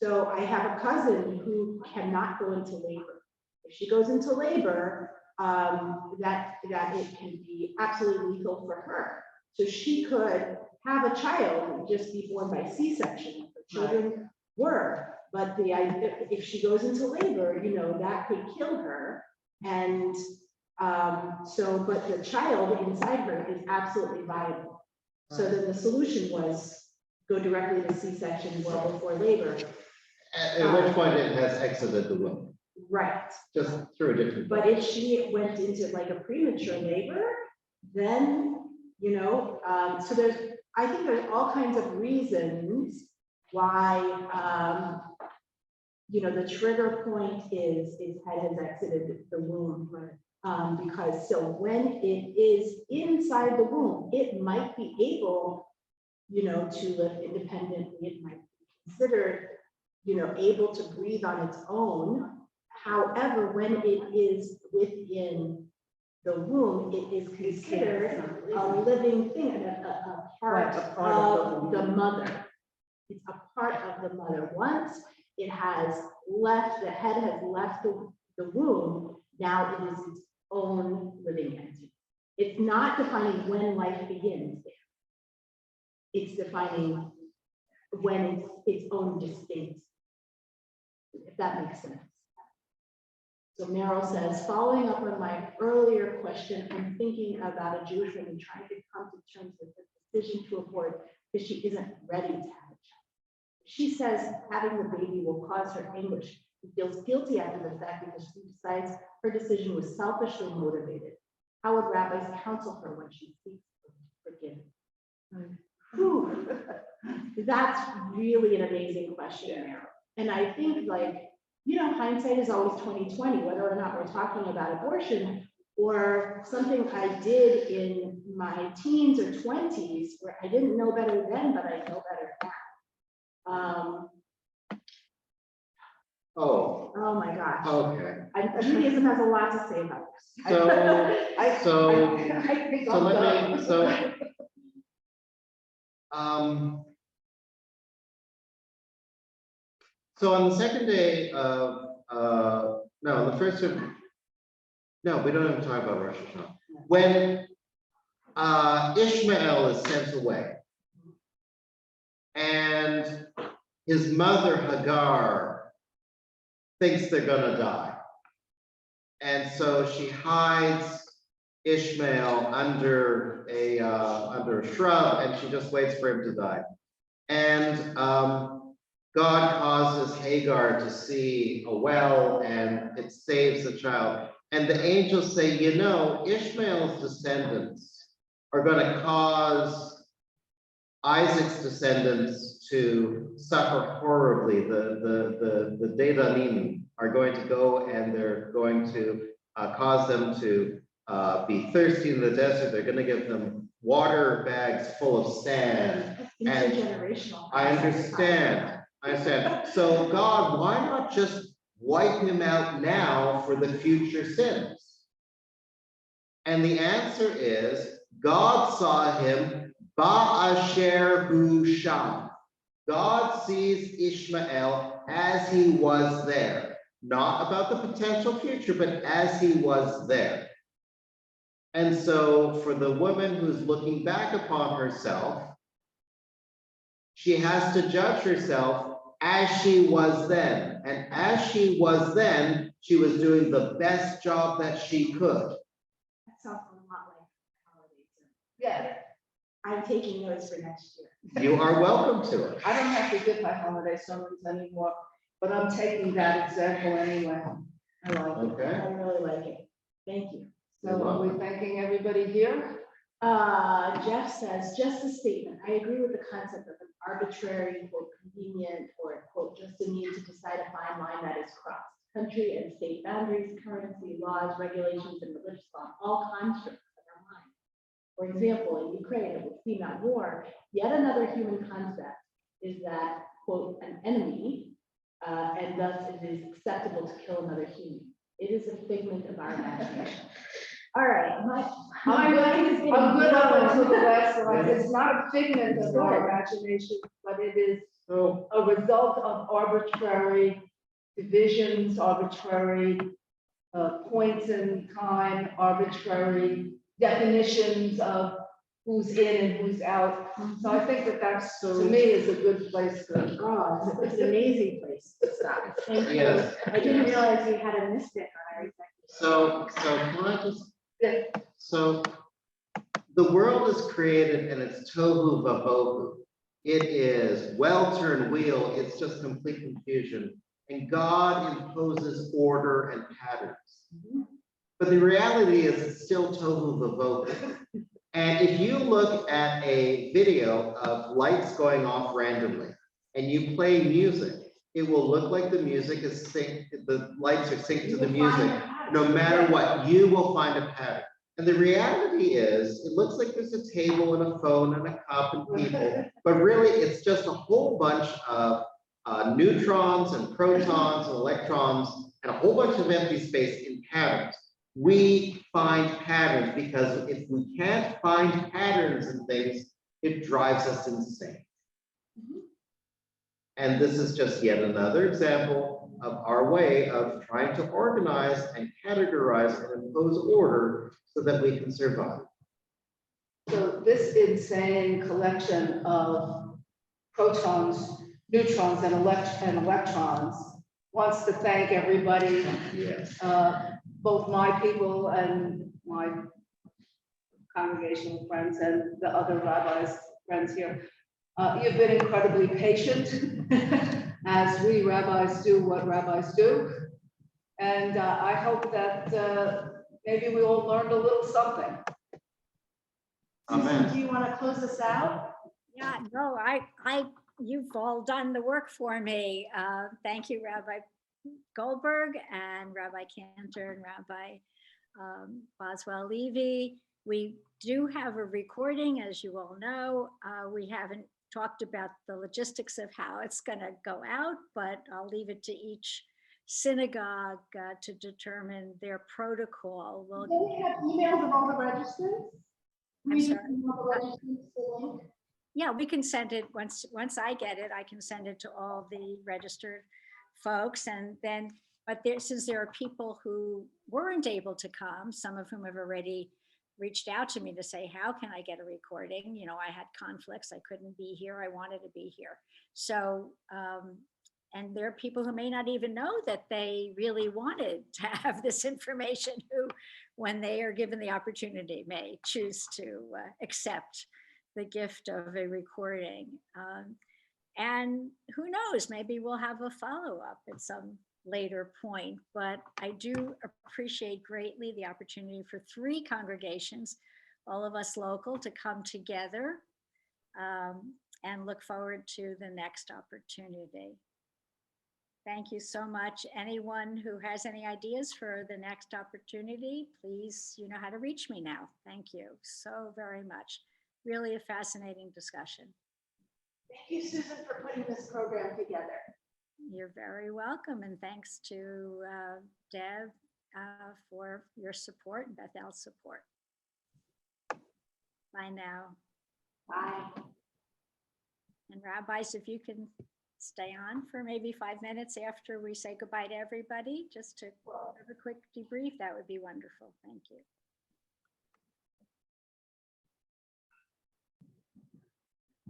so I have a cousin who cannot go into labor. If she goes into labor, that it can be absolutely lethal for her. So she could have a child and just be born by C-section. Her children were, but if she goes into labor, that could kill her. And but the child inside her is absolutely viable. So then the solution was go directly to C-section well before labor. At which point it has exited the womb. Right. Just through a different. But if she went into like a premature labor, then, so I think there's all kinds of reasons why, the trigger point is head has exited the womb. Because so when it is inside the womb, it might be able, to live independently. It might be considered, able to breathe on its own. However, when it is within the womb, it is considered a living thing, a part of the mother. It's a part of the mother. Once it has left, the head has left the womb, now it is its own living entity. It's not defining when life begins. It's defining when it's its own distinct, if that makes sense. So Meryl says, following up on my earlier question, I'm thinking about a Jewish woman trying to come to terms with the decision to abort because she isn't ready to have a child. She says having the baby will cause her anguish. She feels guilty after the fact because she decides her decision was selfishly motivated. How would rabbis counsel her when she seeks forgiveness? That's really an amazing question, Meryl. And I think, hindsight is always 20/20, whether or not we're talking about abortion or something I did in my teens or 20s where I didn't know better then, but I know better now. Oh my gosh. Okay. Judaism has a lot to say about this. So on the second day of, no, the first of, no, we don't even talk about Rosh Hashanah. When Ishmael is sent away and his mother Hagar thinks they're gonna die. And so she hides Ishmael under a shrub and she just waits for him to die. And God causes Hagar to see a well and it saves the child. And the angels say, Ishmael's descendants are going to cause Isaac's descendants to suffer horribly. The Dedanim are going to go and they're going to cause them to be thirsty in the desert. They're going to give them water bags full of sand. And Intergenerational. I understand. So God, why not just wipe him out now for the future sins? And the answer is, God saw him ba'asher hu sham. God sees Ishmael as he was there, not about the potential future, but as he was there. And so for the woman who's looking back upon herself, she has to judge herself as she was then. And as she was then, she was doing the best job that she could. That sounds a lot like holidays. Yeah, I'm taking notes for next year. You are welcome to it. I don't have to give my holiday sermons anymore, but I'm taking that example anyway. I like it. Okay. I really like it. Thank you. So are we thanking everybody here? Jeff says, just a statement. I agree with the concept of an arbitrary, quote, convenient, or quote, just a means to decide a fine line that is crossed. Country and state boundaries, currency, laws, regulations, and religious law, all constructs of our mind. For example, in Ukraine, with female war, yet another human concept is that, quote, an enemy, and thus it is acceptable to kill another human. It is a figment of our imagination. All right, I'm good up until the last line. It's not a figment of our imagination, but it is So, a result of arbitrary divisions, arbitrary points in time, arbitrary definitions of who's in and who's out. So I think that that's, to me, is a good place to. Oh, it's an amazing place to stop. Thank you. yes. I didn't realize we had a mystic on our executive. So can I just, so the world is created and it's tohu vabohu. It is well-turned wheel. It's just complete confusion. And God imposes order and patterns. But the reality is it's still tohu vabohu. And if you look at a video of lights going off randomly and you play music, it will look like the music is synced, the lights are synced to the music. No matter what, you will find a pattern. And the reality is, it looks like there's a table and a phone and a cup and people, but really it's just a whole bunch of neutrons and protons and electrons and a whole bunch of empty space in patterns. We find patterns because if we can't find patterns in things, it drives us insane. And this is just yet another example of our way of trying to organize and categorize and impose order so that we can survive. So this insane collection of protons, neutrons, and electrons wants to thank everybody, Yes. both my people and my congregational friends and the other rabbis, friends here. You've been incredibly patient as we rabbis do what rabbis do. And I hope that maybe we all learned a little something. Amen. Susan, do you want to close us out? Yeah, no, you've all done the work for me. Thank you, Rabbi Goldberg and Rabbi Cantor and Rabbi Boswell-Levy. We do have a recording, as you all know. We haven't talked about the logistics of how it's going to go out, but I'll leave it to each synagogue to determine their protocol. We'll Do we have emails of all the registrants? I'm sorry. Yeah. Yeah, we can send it once I get it, I can send it to all the registered folks. And then, but since there are people who weren't able to come, some of whom have already reached out to me to say, how can I get a recording? You know, I had conflicts, I couldn't be here, I wanted to be here. So, and there are people who may not even know that they really wanted to have this information, who, when they are given the opportunity, may choose to accept the gift of a recording. And who knows, maybe we'll have a follow-up at some later point, but I do appreciate greatly the opportunity for 3 congregations, all of us local, to come together and look forward to the next opportunity. Thank you so much. Anyone who has any ideas for the next opportunity, please, you know how to reach me now. Thank you so very much. Really a fascinating discussion. Thank you, Susan, for putting this program together. You're very welcome. And thanks to Deb for your support and Beth L's support. Bye now. Bye. And rabbis, if you can stay on for maybe 5 minutes after we say goodbye to everybody, just to have a quick debrief, that would be wonderful. Thank you.